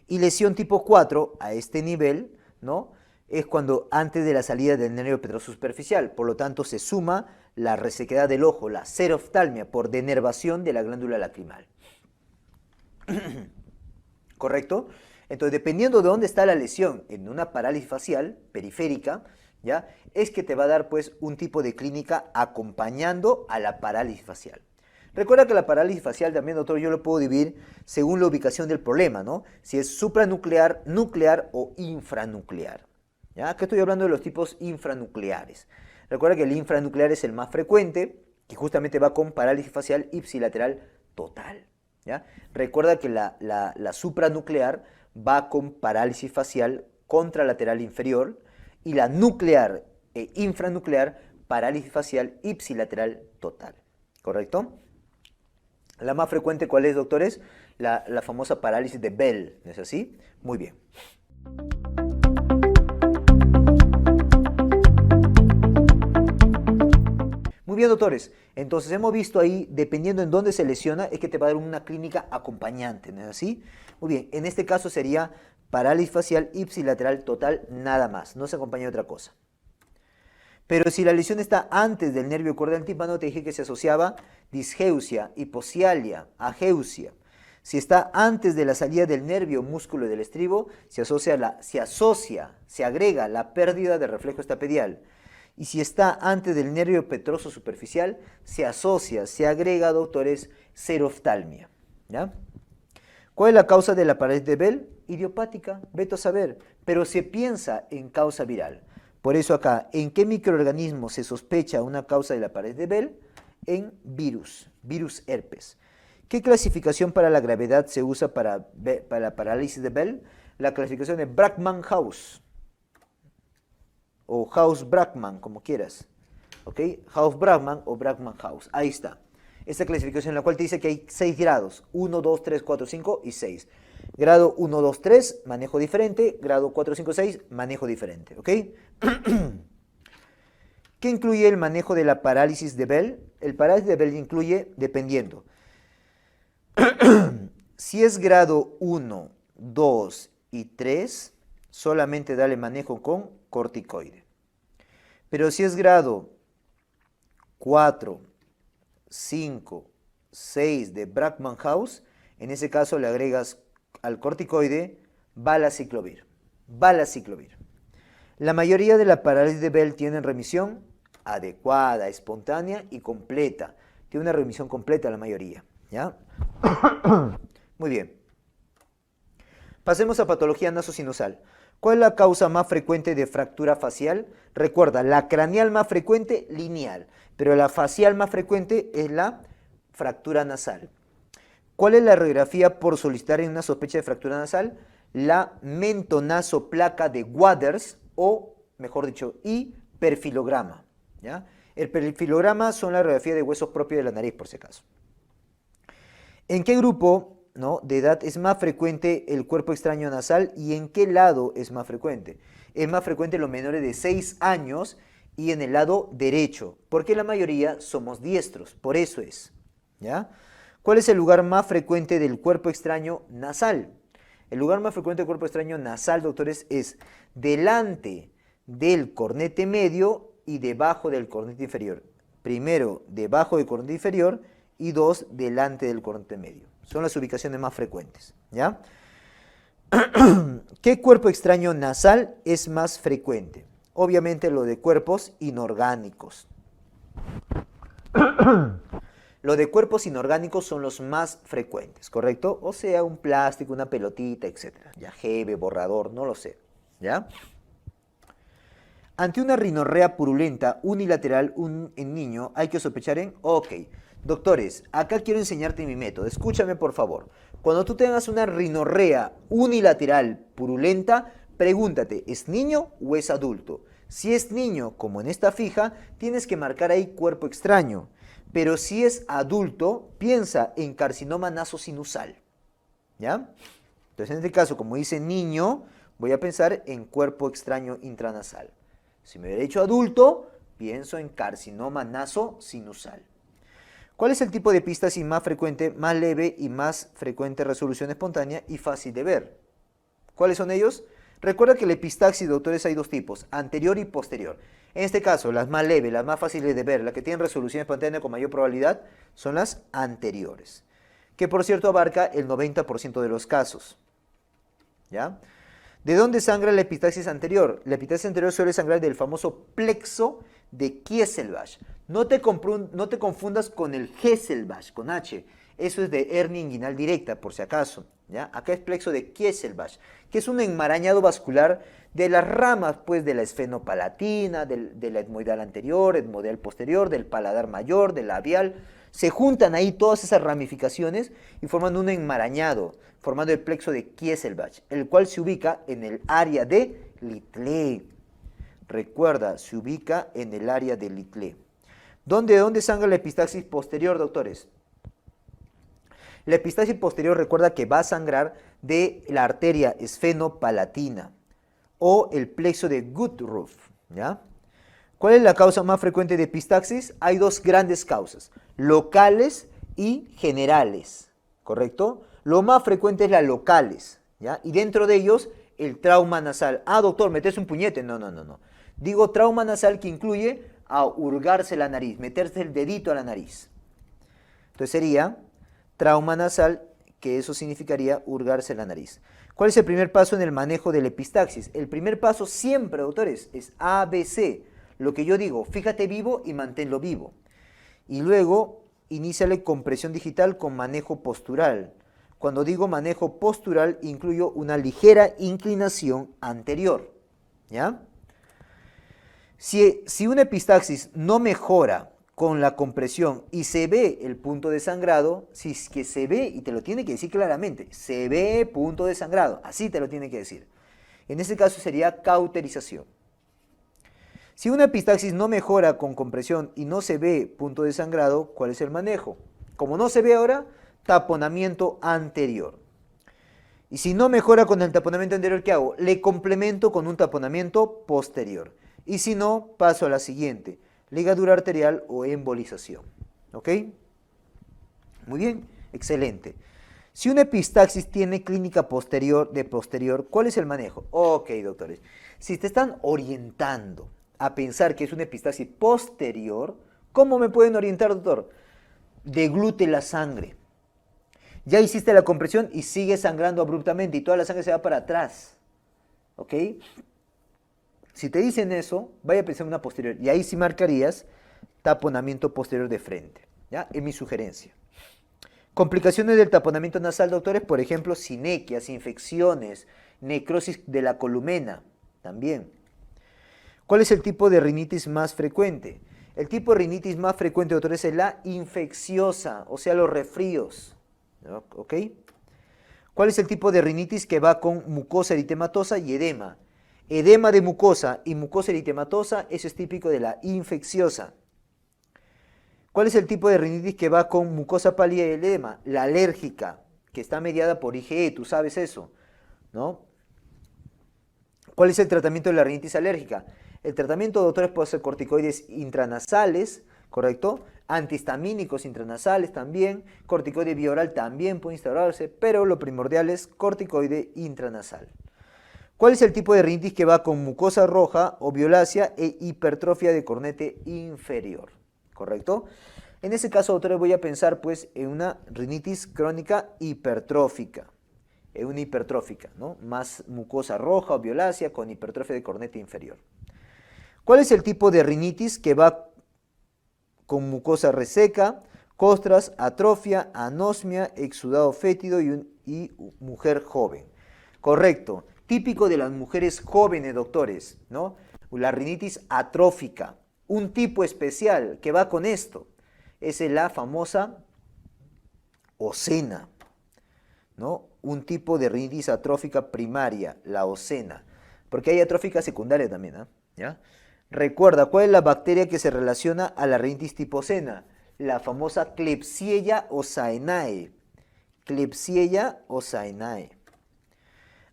Y lesión tipo 4, a este nivel, ¿no? Es cuando antes de la salida del nervio petroso superficial, por lo tanto se suma la resequedad del ojo, la xeroftalmia, por denervación de la glándula lacrimal. ¿Correcto? Entonces, dependiendo de dónde está la lesión en una parálisis facial periférica, ¿ya? Es que te va a dar pues un tipo de clínica acompañando a la parálisis facial. Recuerda que la parálisis facial también, doctor, yo lo puedo dividir según la ubicación del problema, ¿no? Si es supranuclear, nuclear o infranuclear. ¿Ya? Aquí estoy hablando de los tipos infranucleares. Recuerda que el infranuclear es el más frecuente, que justamente va con parálisis facial ipsilateral total. ¿Ya? Recuerda que la supranuclear va con parálisis facial contralateral inferior y la nuclear e infranuclear, parálisis facial ipsilateral total. ¿Correcto? La más frecuente, ¿cuál es, doctores? La famosa parálisis de Bell, ¿no es así? Muy bien. Muy bien, doctores. Entonces hemos visto ahí, dependiendo en dónde se lesiona, es que te va a dar una clínica acompañante, ¿no es así? Muy bien, en este caso sería parálisis facial ipsilateral total, nada más, no se acompaña de otra cosa. Pero si la lesión está antes del nervio cuerda del tímpano, te dije que se asociaba disgeusia, hiposialia, ageusia. Si está antes de la salida del nervio músculo del estribo, se agrega la pérdida de reflejo estapedial. Y si está antes del nervio petroso superficial, se agrega, doctores, xeroftalmia. ¿Ya? ¿Cuál es la causa de la parálisis de Bell? Idiopática, vete a saber, pero se piensa en causa viral. Por eso acá, ¿en qué microorganismo se sospecha una causa de la parálisis de Bell? En virus herpes. ¿Qué clasificación para la gravedad se usa para la parálisis de Bell? La clasificación de Brackman-House. o House-Brackmann, como quieras. ¿Ok? House-Brackmann o Brackmann-House. Ahí está. Esta clasificación en la cual te dice que hay 6 grados. 1, 2, 3, 4, 5 y 6. Grado 1, 2, 3, manejo diferente. Grado 4, 5, 6, manejo diferente. ¿Ok? ¿Qué incluye el manejo de la parálisis de Bell? El parálisis de Bell incluye, dependiendo, si es grado 1, 2 y 3, solamente dale manejo con corticoide. Pero si es grado 4, 5, 6 de Brackmann-House, en ese caso le agregas al corticoide valaciclovir. Valaciclovir. La mayoría de la parálisis de Bell tienen remisión adecuada, espontánea y completa. Tiene una remisión completa la mayoría, ¿ya? Muy bien. Pasemos a patología nasosinusal. ¿Cuál es la causa más frecuente de fractura facial? Recuerda, la craneal más frecuente, lineal, pero la facial más frecuente es la fractura nasal. ¿Cuál es la radiografía por solicitar en una sospecha de fractura nasal? La mentonasoplaca de Waters o, mejor dicho, y perfilograma, ¿ya? El perfilograma son la radiografía de huesos propios de la nariz, por si acaso. ¿En qué grupo, ¿no?, de edad es más frecuente el cuerpo extraño nasal y en qué lado es más frecuente? Es más frecuente en los menores de 6 años y en el lado derecho, porque la mayoría somos diestros, por eso es, ¿ya? ¿Cuál es el lugar más frecuente del cuerpo extraño nasal? El lugar más frecuente del cuerpo extraño nasal, doctores, es delante del cornete medio y debajo del cornete inferior. Primero, debajo del cornete inferior y 2, delante del cornete medio. Son las ubicaciones más frecuentes, ¿ya? ¿Qué cuerpo extraño nasal es más frecuente? Obviamente lo de cuerpos inorgánicos. Lo de cuerpos inorgánicos son los más frecuentes, ¿correcto? O sea, un plástico, una pelotita, etc. Ya, jeve, borrador, no lo sé, ¿ya? Ante una rinorrea purulenta unilateral en niño, ¿hay que sospechar en? Ok. Doctores, acá quiero enseñarte mi método. Escúchame, por favor. Cuando tú tengas una rinorrea unilateral purulenta, pregúntate, ¿es niño o es adulto? Si es niño, como en esta fija, tienes que marcar ahí cuerpo extraño. Pero si es adulto, piensa en carcinoma nasosinusal, ¿ya? Entonces, en este caso, como dice niño, voy a pensar en cuerpo extraño intranasal. Si me hubiera dicho adulto, pienso en carcinoma nasosinusal. ¿Cuál es el tipo de epistaxis más frecuente, más leve y más frecuente resolución espontánea y fácil de ver? ¿Cuáles son ellos? Recuerda que la epistaxis, doctores, hay dos tipos, anterior y posterior. En este caso, las más leves, las más fáciles de ver, las que tienen resolución espontánea con mayor probabilidad, son las anteriores, que por cierto abarca el 90% de los casos, ¿ya? ¿De dónde sangra la epistaxis anterior? La epistaxis anterior suele sangrar del famoso plexo de Kieselbach. No te confundas con el Hesselbach, con H. Eso es de hernia inguinal directa, por si acaso, ¿ya? Acá es plexo de Kieselbach, que es un enmarañado vascular de las ramas, pues, de la esfenopalatina, de la etmoidal anterior, etmoidal posterior, del paladar mayor, del labial. Se juntan ahí todas esas ramificaciones y forman un enmarañado, formando el plexo de Kieselbach, el cual se ubica en el área de Little. Recuerda, se ubica en el área de Little. ¿De dónde sangra la epistaxis posterior, doctores? La epistaxis posterior, recuerda que va a sangrar de la arteria esfenopalatina o el plexo de Woodruff, ¿ya? ¿Cuál es la causa más frecuente de epistaxis? Hay dos grandes causas, locales y generales, ¿correcto? Lo más frecuente es las locales, ¿ya? Y dentro de ellos, el trauma nasal. Ah, doctor, ¿metes un puñete? No. Digo trauma nasal que incluye a hurgarse la nariz, meterse el dedito a la nariz. Entonces sería trauma nasal, que eso significaría hurgarse la nariz. ¿Cuál es el primer paso en el manejo del epistaxis? El primer paso siempre, doctores, es ABC. Lo que yo digo, fíjate vivo y manténlo vivo. Y luego, iníciale compresión digital con manejo postural. Cuando digo manejo postural, incluyo una ligera inclinación anterior, ¿ya? Si una epistaxis no mejora con la compresión y se ve el punto de sangrado, si es que se ve, y te lo tiene que decir claramente, se ve punto de sangrado, así te lo tiene que decir. En este caso sería cauterización. Si una epistaxis no mejora con compresión y no se ve punto de sangrado, ¿cuál es el manejo? Como no se ve ahora, taponamiento anterior. Y si no mejora con el taponamiento anterior, ¿qué hago? Le complemento con un taponamiento posterior. Y si no, paso a la siguiente, ligadura arterial o embolización. ¿Ok? Muy bien, excelente. Si una epistaxis tiene clínica posterior, ¿cuál es el manejo? Ok, doctores. Si te están orientando a pensar que es una epistaxis posterior, ¿cómo me pueden orientar, doctor? Deglute la sangre. Ya hiciste la compresión y sigue sangrando abruptamente y toda la sangre se va para atrás. ¿Ok? Si te dicen eso, vaya a pensar en una posterior. Y ahí sí marcarías taponamiento posterior de frente. ¿Ya? Es mi sugerencia. Complicaciones del taponamiento nasal, doctores, por ejemplo, sinequias, infecciones, necrosis de la columena, también. ¿Cuál es el tipo de rinitis más frecuente? El tipo de rinitis más frecuente, doctores, es la infecciosa, o sea, los resfríos. ¿Ok? ¿Cuál es el tipo de rinitis que va con mucosa eritematosa y edema? Edema de mucosa y mucosa eritematosa, eso es típico de la infecciosa. ¿Cuál es el tipo de rinitis que va con mucosa pálida y edema? La alérgica, que está mediada por IgE, tú sabes eso, ¿no? ¿Cuál es el tratamiento de la rinitis alérgica? El tratamiento, doctores, puede ser corticoides intranasales, ¿correcto? Antihistamínicos intranasales también, corticoide bioral también puede instaurarse, pero lo primordial es corticoide intranasal. ¿Cuál es el tipo de rinitis que va con mucosa roja o violácea e hipertrofia de cornete inferior? ¿Correcto? En ese caso, doctores, voy a pensar pues en una rinitis crónica hipertrófica. En una hipertrófica, ¿no? Más mucosa roja o violácea con hipertrofia de cornete inferior. ¿Cuál es el tipo de rinitis que va con mucosa reseca, costras, atrofia, anosmia, exudado fétido y mujer joven? Correcto. Típico de las mujeres jóvenes, doctores, ¿no? La rinitis atrófica. Un tipo especial que va con esto es la famosa ocena, ¿no? Un tipo de rinitis atrófica primaria, la ocena, porque hay atrófica secundaria también, ¿eh? ¿Ya? Recuerda, ¿cuál es la bacteria que se relaciona a la rinitis tipo ocena? La famosa Klebsiella ozaenae. Klebsiella ozaenae.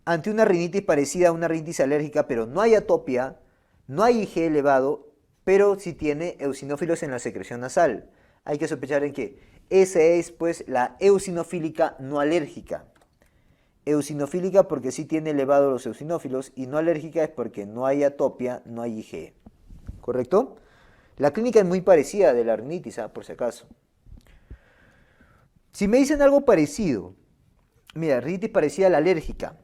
Ante una rinitis parecida a una rinitis alérgica, pero no hay atopia, no hay IgE elevado, pero sí tiene eosinófilos en la secreción nasal. Hay que sospechar en que esa es pues la eosinofílica no alérgica. Eosinofílica porque sí tiene elevados los eosinófilos y no alérgica es porque no hay atopia, no hay IgE. ¿Correcto? La clínica es muy parecida de la rinitis, por si acaso. Si me dicen algo parecido, mira, rinitis parecida a la alérgica,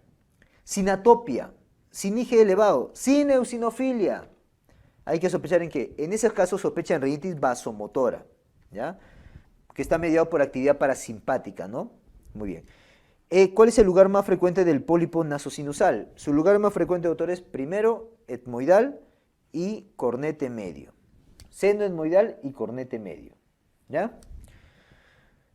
sin atopia, sin IgE elevado, sin eosinofilia, hay que sospechar en que, en esos casos sospechan rinitis vasomotora, ¿ya? Que está mediado por actividad parasimpática, ¿no? Muy bien. ¿Cuál es el lugar más frecuente del pólipo nasosinusal? Su lugar más frecuente, doctores, primero, etmoidal y cornete medio. Seno etmoidal y cornete medio, ¿ya?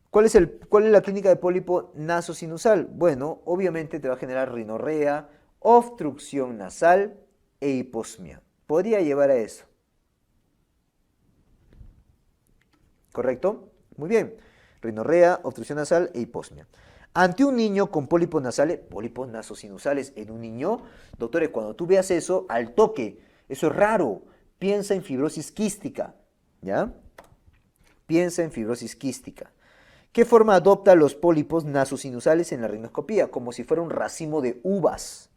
¿Cuál es la clínica de pólipo nasosinusal? Bueno, obviamente te va a generar rinorrea, obstrucción nasal e hiposmia. Podría llevar a eso. ¿Correcto? Muy bien. Rinorrea, obstrucción nasal e hiposmia. Ante un niño con pólipos nasales, pólipos nasosinusales en un niño, doctores, cuando tú veas eso, al toque, eso es raro, piensa en fibrosis quística, ¿ya? Piensa en fibrosis quística. ¿Qué forma adopta los pólipos nasosinusales en la rinoscopía? Como si fuera un racimo de uvas,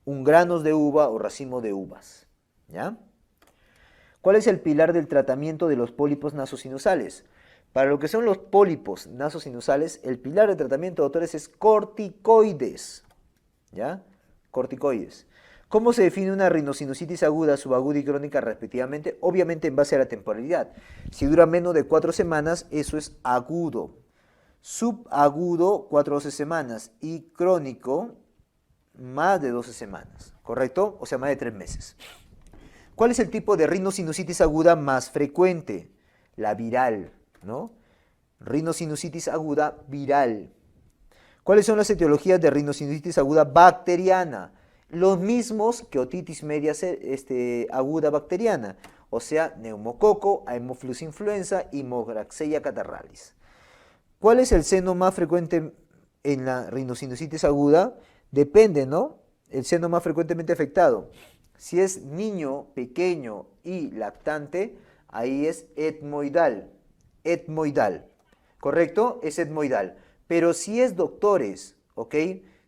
un granos de uva o racimo de uvas, ¿ya? ¿Cuál es el pilar del tratamiento de los pólipos nasosinusales? Para lo que son los pólipos nasosinusales, el pilar de tratamiento, doctores, es corticoides, ¿ya? Corticoides. ¿Cómo se define una rinosinusitis aguda, subaguda y crónica respectivamente? Obviamente en base a la temporalidad. Si dura menos de 4 semanas, eso es agudo. Subagudo, 4 a 12 semanas. Y crónico, más de 12 semanas. ¿Correcto? O sea, más de 3 meses. ¿Cuál es el tipo de rinosinusitis aguda más frecuente? La viral, ¿no? Rinosinusitis aguda viral. ¿Cuáles son las etiologías de rinosinusitis aguda bacteriana? Los mismos que otitis media aguda bacteriana, o sea, neumococo, Haemophilus influenza y Moraxella catarrhalis. ¿Cuál es el seno más frecuente en la rinosinusitis aguda? Depende, ¿no? El seno más frecuentemente afectado. Si es niño, pequeño y lactante, ahí es etmoidal. Etmoidal. ¿Correcto? Es etmoidal. Pero si es doctores, ¿ok?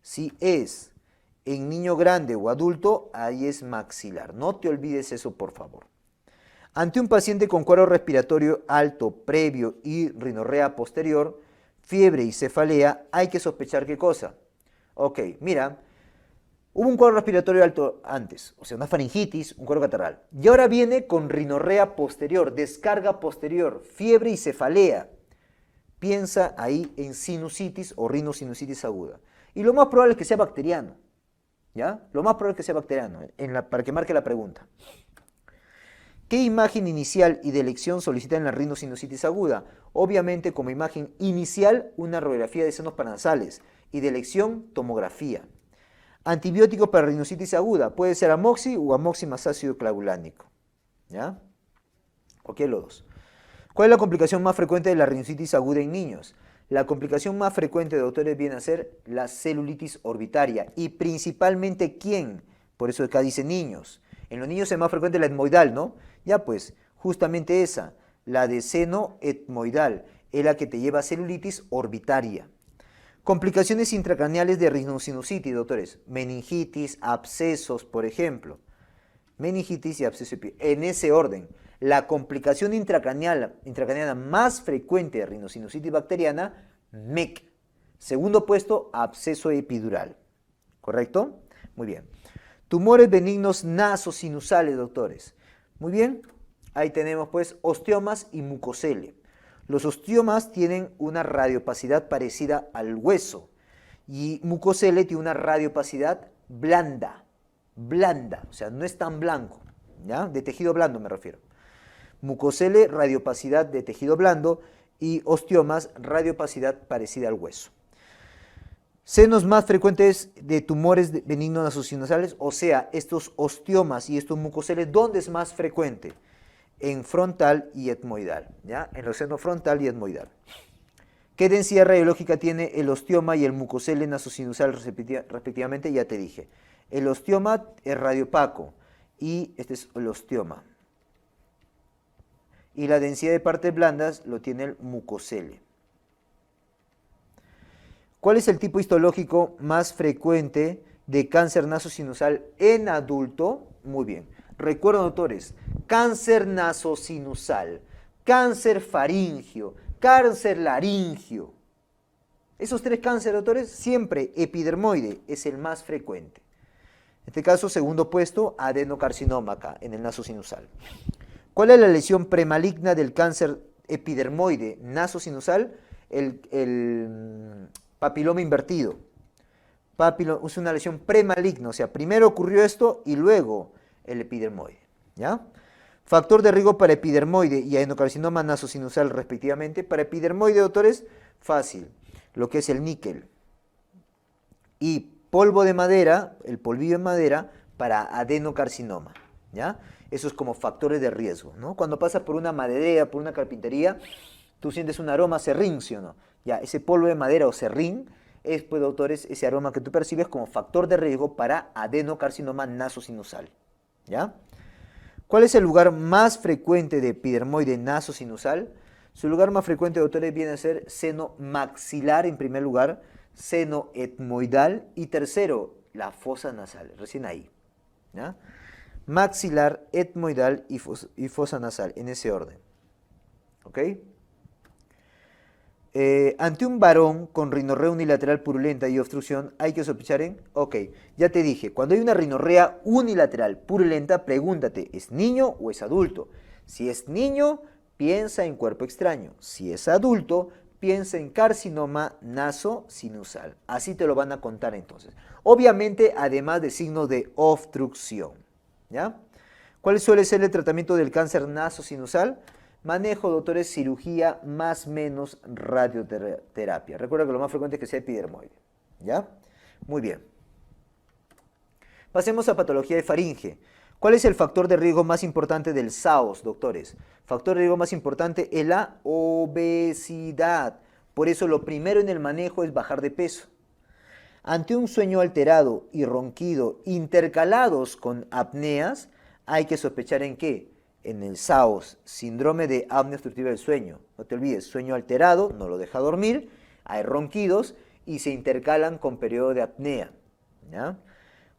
Si es en niño grande o adulto, ahí es maxilar. No te olvides eso, por favor. Ante un paciente con cuadro respiratorio alto, previo y rinorrea posterior, fiebre y cefalea, hay que sospechar ¿qué cosa? Ok, mira, hubo un cuadro respiratorio alto antes, o sea, una faringitis, un cuadro catarral. Y ahora viene con rinorrea posterior, descarga posterior, fiebre y cefalea. Piensa ahí en sinusitis o rinosinusitis aguda. Y lo más probable es que sea bacteriano. ¿Ya? Lo más probable es que sea bacteriano, para que marque la pregunta. ¿Qué imagen inicial y de elección solicita en la rinosinusitis aguda? Obviamente, como imagen inicial, una radiografía de senos paranasales y de elección, tomografía. Antibiótico para rinositis aguda, puede ser amoxi o amoxi más ácido clavulánico. ¿Ya? Ok, los dos. ¿Cuál es la complicación más frecuente de la rinositis aguda en niños? La complicación más frecuente, doctores, viene a ser la celulitis orbitaria. Y principalmente, ¿quién? Por eso acá dice niños. En los niños es más frecuente la etmoidal, ¿no? Ya pues, justamente esa, la de seno etmoidal, es la que te lleva a celulitis orbitaria. Complicaciones intracraneales de rinosinusitis, doctores. Meningitis, abscesos, por ejemplo. Meningitis y absceso en ese orden. La complicación intracraneana más frecuente de rinosinusitis bacteriana, MEC. Segundo puesto, absceso epidural. ¿Correcto? Muy bien. Tumores benignos nasosinusales, doctores. Muy bien. Ahí tenemos pues osteomas y mucosele. Los osteomas tienen una radiopacidad parecida al hueso y mucosele tiene una radiopacidad blanda. Blanda, o sea, no es tan blanco, ¿ya? De tejido blando me refiero. Mucosele, radiopacidad de tejido blando y osteomas, radiopacidad parecida al hueso. Senos más frecuentes de tumores benignos nasosinusales, o sea, estos osteomas y estos mucoseles, ¿dónde es más frecuente? En frontal y etmoidal, ¿ya? En los senos frontal y etmoidal. ¿Qué densidad radiológica tiene el osteoma y el mucosele nasosinusal respectivamente? Ya te dije. El osteoma es radiopaco y este es el osteoma. Y la densidad de partes blandas lo tiene el mucosele. ¿Cuál es el tipo histológico más frecuente de cáncer nasosinusal en adulto? Muy bien. Recuerden, doctores, cáncer nasosinusal, cáncer faríngeo, cáncer laringio. Esos tres cánceres, doctores, siempre epidermoide es el más frecuente. En este caso, segundo puesto, adenocarcinoma acá, en el nasosinusal. ¿Cuál es la lesión premaligna del cáncer epidermoide nasosinusal? El papiloma invertido. Es una lesión premaligna, o sea, primero ocurrió esto y luego el epidermoide, ¿ya? Factor de riesgo para epidermoide y adenocarcinoma nasosinusal respectivamente. Para epidermoide, doctores, fácil, lo que es el níquel. Y polvo de madera, el polvillo de madera, para adenocarcinoma, ¿ya? Eso es como factores de riesgo, ¿no? Cuando pasas por una maderera, por una carpintería, tú sientes un aroma a serrín, ¿sí o no? Ya, ese polvo de madera o serrín es, pues, doctores, ese aroma que tú percibes como factor de riesgo para adenocarcinoma nasosinusal, ¿ya? ¿Cuál es el lugar más frecuente de epidermoide nasosinusal? Su lugar más frecuente, doctores, viene a ser seno maxilar en primer lugar, seno etmoidal y tercero, la fosa nasal, recién ahí, ¿ya? Maxilar, etmoidal y fosa nasal, en ese orden, ¿ok? Ante un varón con rinorrea unilateral purulenta y obstrucción, hay que sospechar en... Ok, ya te dije, cuando hay una rinorrea unilateral purulenta, pregúntate, ¿es niño o es adulto? Si es niño, piensa en cuerpo extraño. Si es adulto, piensa en carcinoma nasosinusal. Así te lo van a contar entonces. Obviamente, además de signos de obstrucción, ¿ya? ¿Cuál suele ser el tratamiento del cáncer nasosinusal? Manejo, doctores, cirugía más menos radioterapia. Recuerda que lo más frecuente es que sea epidermoide, ¿ya? Muy bien. Pasemos a patología de faringe. ¿Cuál es el factor de riesgo más importante del SAOS, doctores? Factor de riesgo más importante es la obesidad. Por eso lo primero en el manejo es bajar de peso. Ante un sueño alterado y ronquido intercalados con apneas, hay que sospechar en qué. En el SAOS, síndrome de apnea obstructiva del sueño. No te olvides, sueño alterado, no lo deja dormir, hay ronquidos y se intercalan con periodo de apnea. ¿Ya?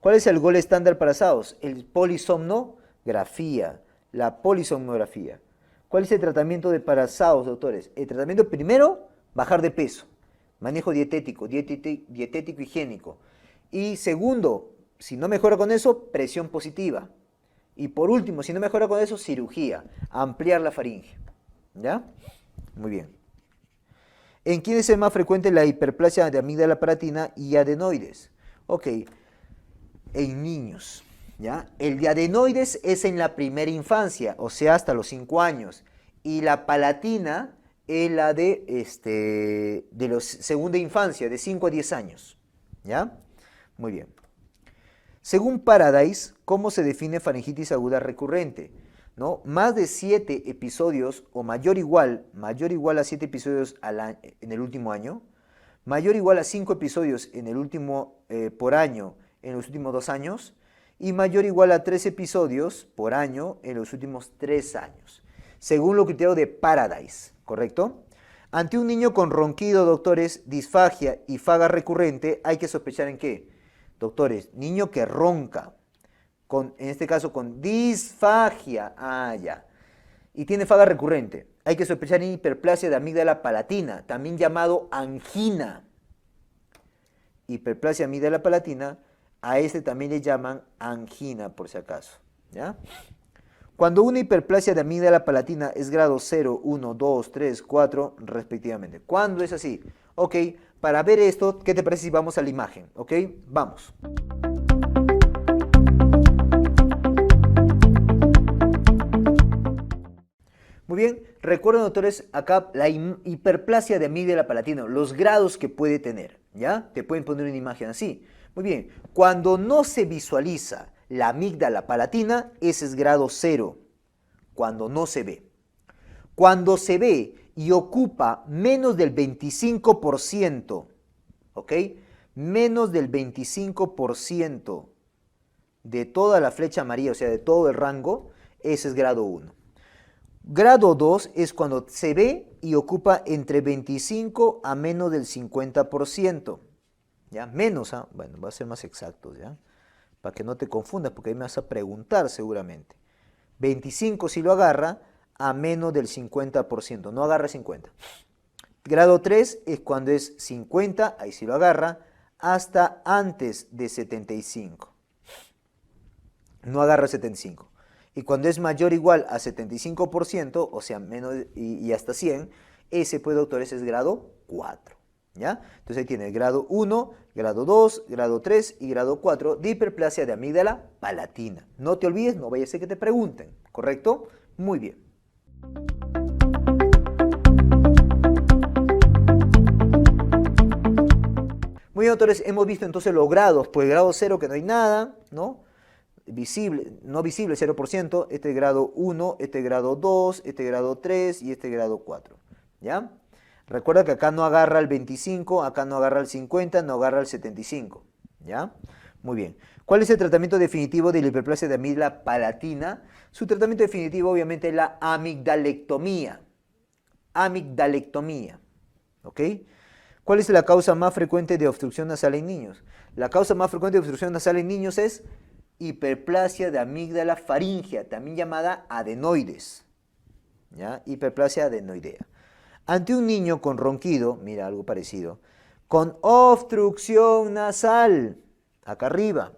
¿Cuál es el gol estándar para SAOS? El polisomnografía, la polisomnografía. ¿Cuál es el tratamiento para SAOS, doctores? El tratamiento primero, bajar de peso. Manejo dietético higiénico. Y segundo, si no mejora con eso, presión positiva. Y por último, si no mejora con eso, cirugía, ampliar la faringe. ¿Ya? Muy bien. ¿En quiénes es más frecuente la hiperplasia de amígdala palatina y adenoides? Ok, en niños. ¿Ya? El de adenoides es en la primera infancia, o sea, hasta los 5 años. Y la palatina es la de la segunda infancia, de 5 a 10 años. ¿Ya? Muy bien. Según Paradise, ¿cómo se define faringitis aguda recurrente? ¿No? Más de 7 episodios o mayor igual a 7 episodios en el último año, mayor igual a 5 episodios en el último, por año en los últimos 2 años y mayor igual a 3 episodios por año en los últimos 3 años, según los criterios de Paradise, ¿correcto? Ante un niño con ronquido, doctores, disfagia y faga recurrente, hay que sospechar en qué. Doctores, niño que ronca, en este caso con disfagia, ya, y tiene faga recurrente, hay que sospechar en hiperplasia de amígdala palatina, también llamado angina. Hiperplasia de amígdala palatina, a este también le llaman angina, por si acaso, ¿ya? Cuando una hiperplasia de amígdala palatina es grado 0, 1, 2, 3, 4, respectivamente. ¿Cuándo es así? Ok, para ver esto, ¿qué te parece si vamos a la imagen? Ok, vamos. Muy bien, recuerden, doctores, acá la hiperplasia de amígdala palatina, los grados que puede tener, ¿ya? Te pueden poner una imagen así. Muy bien, cuando no se visualiza la amígdala palatina, ese es grado 0, cuando no se ve. Cuando se ve y ocupa menos del 25%, ¿ok? Menos del 25% de toda la flecha amarilla, o sea, de todo el rango, ese es grado 1. Grado 2 es cuando se ve y ocupa entre 25 a menos del 50%. ¿Ya? Menos, bueno, va a ser más exactos, ¿ya? Para que no te confundas, porque ahí me vas a preguntar seguramente. 25 si lo agarra, a menos del 50%, no agarra 50. Grado 3 es cuando es 50, ahí sí lo agarra, hasta antes de 75. No agarra 75. Y cuando es mayor o igual a 75%, o sea, menos y hasta 100, ese, pues, doctores, es grado 4. ¿Ya? Entonces ahí tiene grado 1, grado 2, grado 3 y grado 4 de hiperplasia de amígdala palatina. No te olvides, no vaya a ser que te pregunten, ¿correcto? Muy bien. Muy bien, doctores, hemos visto entonces los grados. Pues grado 0 que no hay nada, ¿no? Visible, no visible 0%, este grado 1, este grado 2, este grado 3 y este grado 4. ¿Ya? Recuerda que acá no agarra el 25, acá no agarra el 50, no agarra el 75. ¿Ya? Muy bien. ¿Cuál es el tratamiento definitivo de la hiperplasia de amígdala palatina? Su tratamiento definitivo obviamente es la amigdalectomía. Amigdalectomía. ¿Ok? ¿Cuál es la causa más frecuente de obstrucción nasal en niños? La causa más frecuente de obstrucción nasal en niños es hiperplasia de amígdala faríngea, también llamada adenoides. ¿Ya? Hiperplasia adenoidea. Ante un niño con ronquido, mira algo parecido, con obstrucción nasal, acá arriba,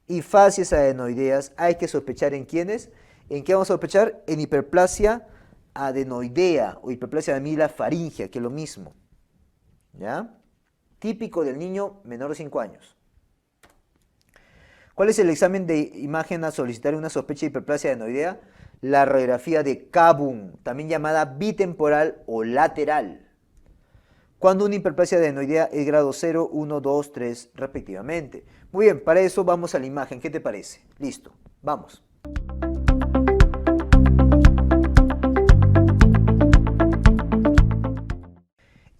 y fasias adenoideas, hay que sospechar en quiénes. ¿En qué vamos a sospechar? En hiperplasia adenoidea o hiperplasia de amígdala faríngea, que es lo mismo. ¿Ya? Típico del niño menor de 5 años. ¿Cuál es el examen de imagen a solicitar una sospecha de hiperplasia adenoidea? La radiografía de Kabum, también llamada bitemporal o lateral. cuando una hiperplasia adenoidea es grado 0, 1, 2, 3 respectivamente. Muy bien, para eso vamos a la imagen. ¿Qué te parece? Listo, vamos.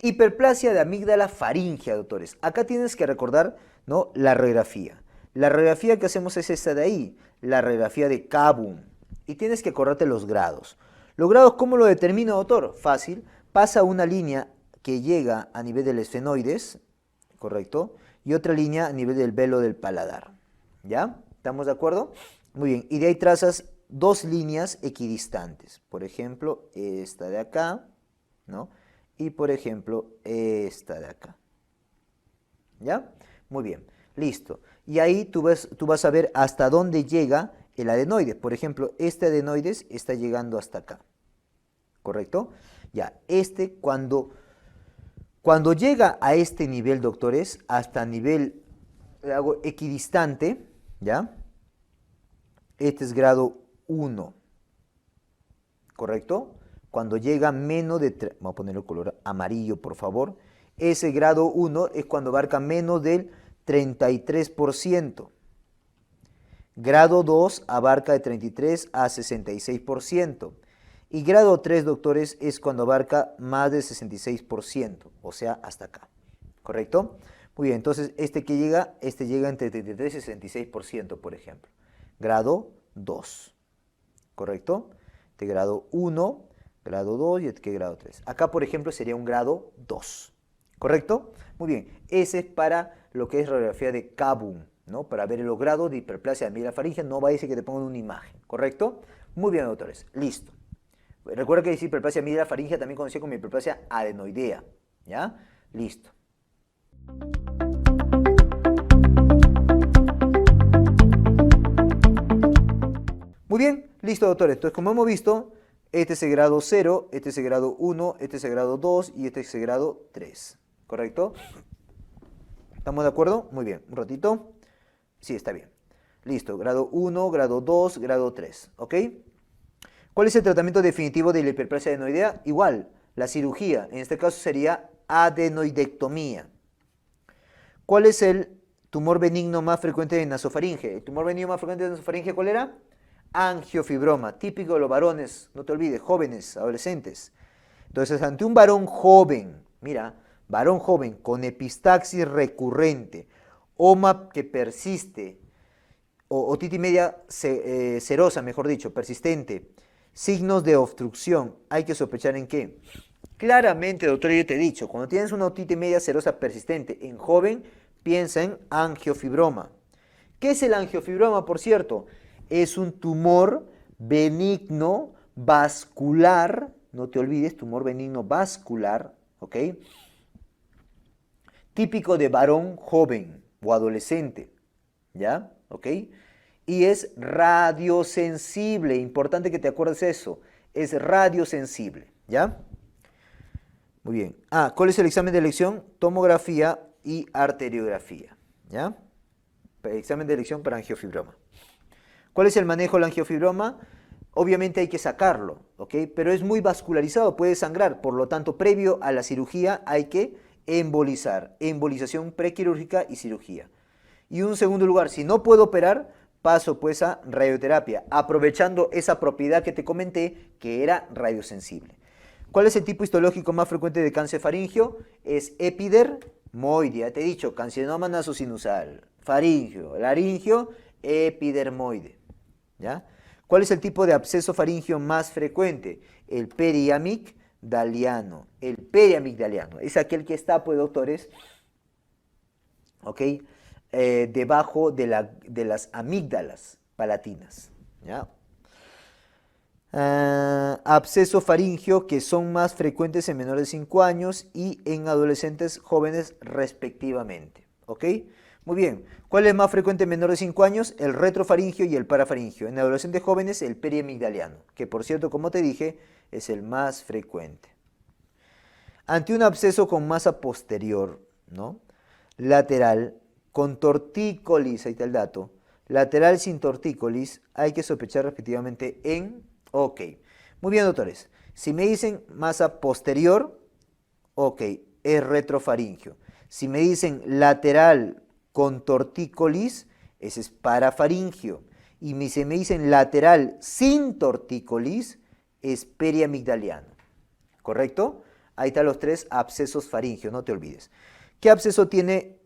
Hiperplasia de amígdala faríngea, doctores. Acá tienes que recordar, ¿no?, la radiografía. La radiografía que hacemos es esta de ahí, la radiografía de Kabum. Y tienes que acordarte los grados. Los grados, ¿cómo lo determino, doctor? Fácil. Pasa una línea que llega a nivel del esfenoides, ¿correcto? Y otra línea a nivel del velo del paladar. ¿Ya? ¿Estamos de acuerdo? Muy bien. Y de ahí trazas dos líneas equidistantes. Por ejemplo, esta de acá, ¿no? Y por ejemplo, esta de acá. ¿Ya? Muy bien. Listo. Y ahí tú vas a ver hasta dónde llega el adenoide. Por ejemplo, este adenoides está llegando hasta acá. ¿Correcto? Ya, cuando llega a este nivel, doctores, hasta nivel equidistante, ¿ya? Este es grado 1, ¿correcto? Cuando llega menos de, vamos a ponerle el color amarillo, por favor. Ese grado 1 es cuando abarca menos del 33%. Grado 2 abarca de 33 a 66%. Y grado 3, doctores, es cuando abarca más del 66%, o sea, hasta acá. ¿Correcto? Muy bien, entonces este llega entre 33 y 66%, por ejemplo. Grado 2. ¿Correcto? Este grado 1, grado 2 y este grado 3. Acá, por ejemplo, sería un grado 2. ¿Correcto? Muy bien, ese es para lo que es radiografía de Kabum, ¿no? Para ver los grados de hiperplasia de amígdala faríngea, no va a decir que te pongan una imagen, ¿correcto? Muy bien, doctores, listo. Recuerda que dice hiperplasia de amígdala faríngea, también conocida como hiperplasia adenoidea, ¿ya? Listo. Muy bien, listo, doctores. Entonces, como hemos visto, este es el grado 0, este es el grado 1, este es el grado 2 y este es el grado 3. ¿Correcto? ¿Estamos de acuerdo? Muy bien. Un ratito. Sí, está bien. Listo. Grado 1, grado 2, grado 3. ¿Ok? ¿Cuál es el tratamiento definitivo de la hiperplasia adenoidea? Igual, la cirugía. En este caso sería adenoidectomía. ¿Cuál es el tumor benigno más frecuente en nasofaringe? ¿El tumor benigno más frecuente en nasofaringe cuál era? Angiofibroma, típico de los varones, no te olvides, jóvenes, adolescentes. Entonces, ante un varón joven, mira, varón joven con epistaxis recurrente, OMA que persiste, o otitis media serosa, mejor dicho, persistente, signos de obstrucción, hay que sospechar en qué. Claramente, doctor, yo te he dicho, cuando tienes una otitis media serosa persistente en joven, piensa en angiofibroma. ¿Qué es el angiofibroma, por cierto? Es un tumor benigno vascular, no te olvides, tumor benigno vascular, ¿ok? Típico de varón joven o adolescente, ¿ya? ¿Ok? Y es radiosensible, importante que te acuerdes eso, es radiosensible, ¿ya? Muy bien. ¿Cuál es el examen de elección? Tomografía y arteriografía, ¿ya? Examen de elección para angiofibroma. ¿Cuál es el manejo del angiofibroma? Obviamente hay que sacarlo, ¿ok? Pero es muy vascularizado, puede sangrar, por lo tanto, previo a la cirugía hay que embolizar, embolización prequirúrgica y cirugía. Y en un segundo lugar, si no puedo operar, paso pues a radioterapia, aprovechando esa propiedad que te comenté, que era radiosensible. ¿Cuál es el tipo histológico más frecuente de cáncer faríngeo? Es epidermoide, ya te he dicho, carcinoma nasosinusal, faríngeo, laringio, epidermoide. ¿Ya? ¿Cuál es el tipo de absceso faríngeo más frecuente? El periamigdaliano. El periamigdaliano es aquel que está, pues, doctores, ¿ok? Debajo de las amígdalas palatinas. ¿Ya? Absceso faríngeo que son más frecuentes en menores de 5 años y en adolescentes jóvenes respectivamente. ¿Ok? Muy bien. ¿Cuál es más frecuente en menores de 5 años? El retrofaringio y el parafaringio. En adolescentes jóvenes, el periamigdaliano, que por cierto, como te dije, es el más frecuente. Ante un absceso con masa posterior, ¿no? Lateral, con tortícolis, ahí está el dato, lateral sin tortícolis, hay que sospechar respectivamente en... Ok. Muy bien, doctores. Si me dicen masa posterior, ok, es retrofaringio. Si me dicen lateral con tortícolis, ese es parafaringio. Y si me dicen lateral sin tortícolis, es periamigdaliano. ¿Correcto? Ahí están los 3 abscesos faringios, no te olvides. ¿Qué absceso tiene,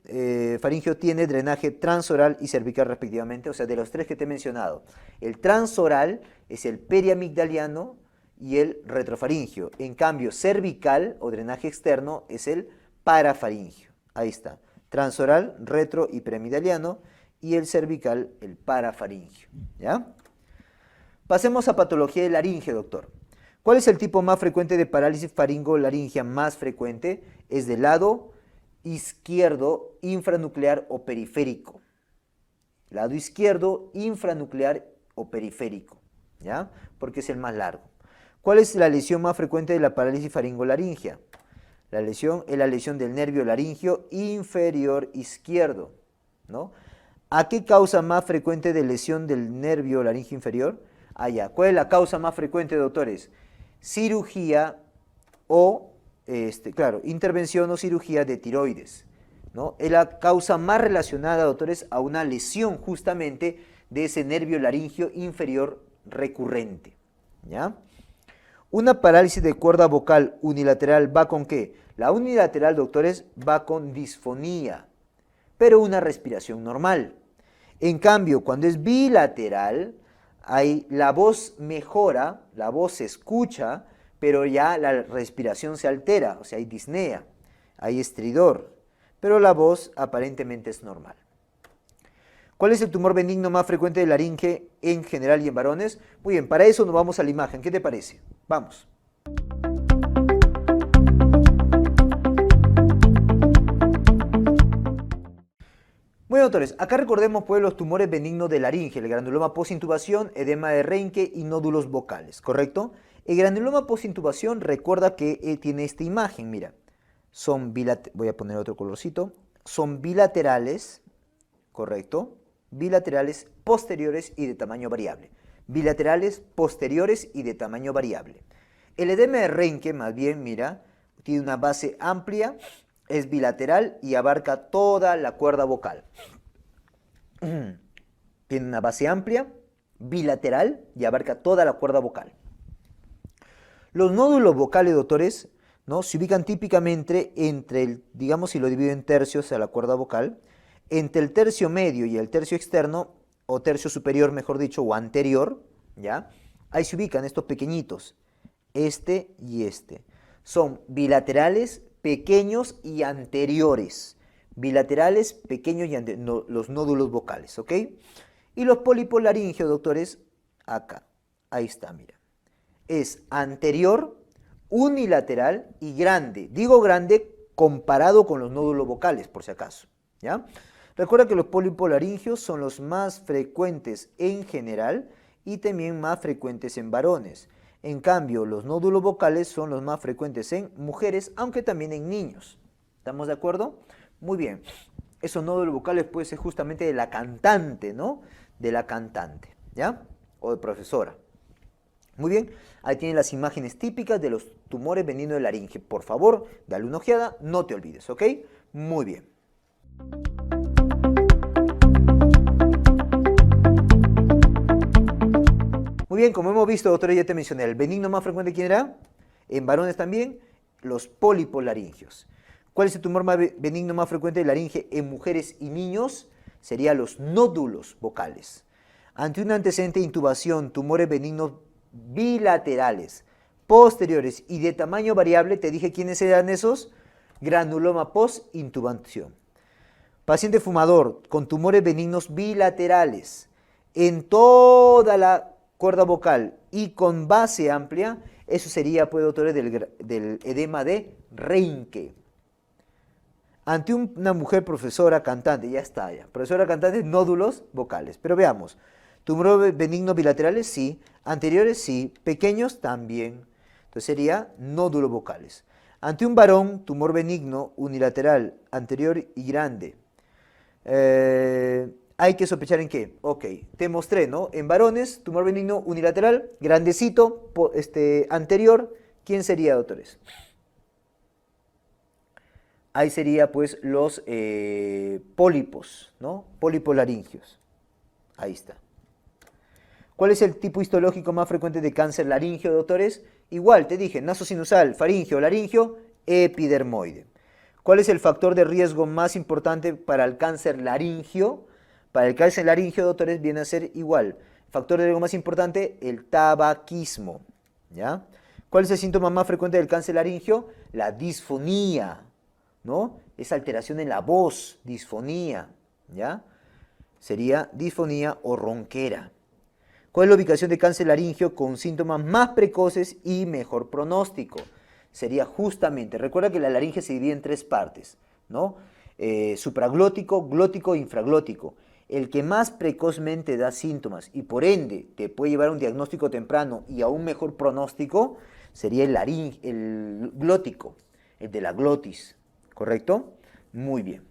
faringio tiene drenaje transoral y cervical respectivamente? O sea, de los 3 que te he mencionado. El transoral es el periamigdaliano y el retrofaringio. En cambio, cervical o drenaje externo es el parafaringio. Ahí está. Transoral, retro y periamigdaliano, y el cervical, el parafaringio. ¿Ya? Pasemos a patología de laringe, doctor. ¿Cuál es el tipo más frecuente de parálisis faringolaringea más frecuente? Es del lado izquierdo, infranuclear o periférico. Lado izquierdo, infranuclear o periférico, ¿ya? Porque es el más largo. ¿Cuál es la lesión más frecuente de la parálisis faringolaringea? La lesión es la lesión del nervio laringio inferior izquierdo, ¿no? ¿A qué causa más frecuente de lesión del nervio laringio inferior? Allá. ¿Cuál es la causa más frecuente, doctores? Cirugía o, claro, intervención o cirugía de tiroides, ¿no? Es la causa más relacionada, doctores, a una lesión justamente de ese nervio laringio inferior recurrente, ¿ya? Una parálisis de cuerda vocal unilateral va con ¿qué? La unilateral, doctores, va con disfonía, pero una respiración normal. En cambio, cuando es bilateral, la voz mejora, la voz se escucha, pero ya la respiración se altera, o sea, hay disnea, hay estridor, pero la voz aparentemente es normal. ¿Cuál es el tumor benigno más frecuente de laringe en general y en varones? Muy bien, para eso nos vamos a la imagen. ¿Qué te parece? Vamos. Bueno, doctores, acá recordemos pues los tumores benignos de laringe, el granuloma postintubación, edema de Reinke y nódulos vocales, ¿correcto? El granuloma postintubación, recuerda que tiene esta imagen, mira. Voy a poner otro colorcito. Son bilaterales, ¿correcto? Bilaterales posteriores y de tamaño variable. Bilaterales posteriores y de tamaño variable. El edema de Reinke, más bien, mira, tiene una base amplia, es bilateral y abarca toda la cuerda vocal. Tiene una base amplia, bilateral y abarca toda la cuerda vocal. Los nódulos vocales, doctores, ¿no? Se ubican típicamente entre digamos si lo divido en tercios a la cuerda vocal, entre el tercio medio y el tercio externo, o tercio superior, mejor dicho, o anterior, ¿ya? Ahí se ubican estos pequeñitos, este y este. Son bilaterales, pequeños y anteriores. Bilaterales, pequeños y anteriores, los nódulos vocales, ¿ok? Y los pólipos laringeos, doctores, acá. Ahí está, mira. Es anterior, unilateral y grande. Digo grande comparado con los nódulos vocales, por si acaso, ¿ya? Recuerda que los pólipos laringeos son los más frecuentes en general y también más frecuentes en varones. En cambio, los nódulos vocales son los más frecuentes en mujeres, aunque también en niños. ¿Estamos de acuerdo? Muy bien. Esos nódulos vocales pueden ser justamente de la cantante, ¿no? De la cantante, ¿ya? O de profesora. Muy bien. Ahí tienen las imágenes típicas de los tumores benignos de laringe. Por favor, dale una ojeada, no te olvides, ¿ok? Muy bien. Muy bien, como hemos visto, doctora, ya te mencioné, el benigno más frecuente, ¿quién era? En varones también, los pólipos laringeos. ¿Cuál es el tumor benigno más frecuente de laringe en mujeres y niños? Serían los nódulos vocales. Ante un antecedente de intubación, tumores benignos bilaterales, posteriores y de tamaño variable, te dije quiénes eran esos, granuloma post-intubación. Paciente fumador con tumores benignos bilaterales en toda la cuerda vocal y con base amplia, eso sería, pues, doctores, del edema de Reinke. Ante una mujer profesora cantante, ya está, ya. Profesora cantante, nódulos vocales. Pero veamos, tumores benignos bilaterales, sí. Anteriores, sí. Pequeños, también. Entonces sería nódulos vocales. Ante un varón, tumor benigno unilateral, anterior y grande. Hay que sospechar en qué. Ok, te mostré, ¿no? En varones, tumor benigno unilateral, grandecito, anterior. ¿Quién sería, doctores? Ahí sería pues los pólipos, ¿no? Pólipos laringios. Ahí está. ¿Cuál es el tipo histológico más frecuente de cáncer laringio, doctores? Igual, te dije, nasosinusal, faringio, laringio, epidermoide. ¿Cuál es el factor de riesgo más importante para el cáncer laringio? Para el cáncer laringio, doctores, viene a ser igual. Factor de riesgo más importante, el tabaquismo. ¿Ya? ¿Cuál es el síntoma más frecuente del cáncer laringio? La disfonía, ¿no? Esa alteración en la voz, disfonía, ¿ya? Sería disfonía o ronquera. ¿Cuál es la ubicación de cáncer laringio con síntomas más precoces y mejor pronóstico? Sería justamente, recuerda que la laringe se divide en tres partes, ¿no? Supraglótico, glótico e infraglótico. El que más precozmente da síntomas y por ende te puede llevar a un diagnóstico temprano y a un mejor pronóstico sería el glótico, el de la glotis, ¿correcto? Muy bien.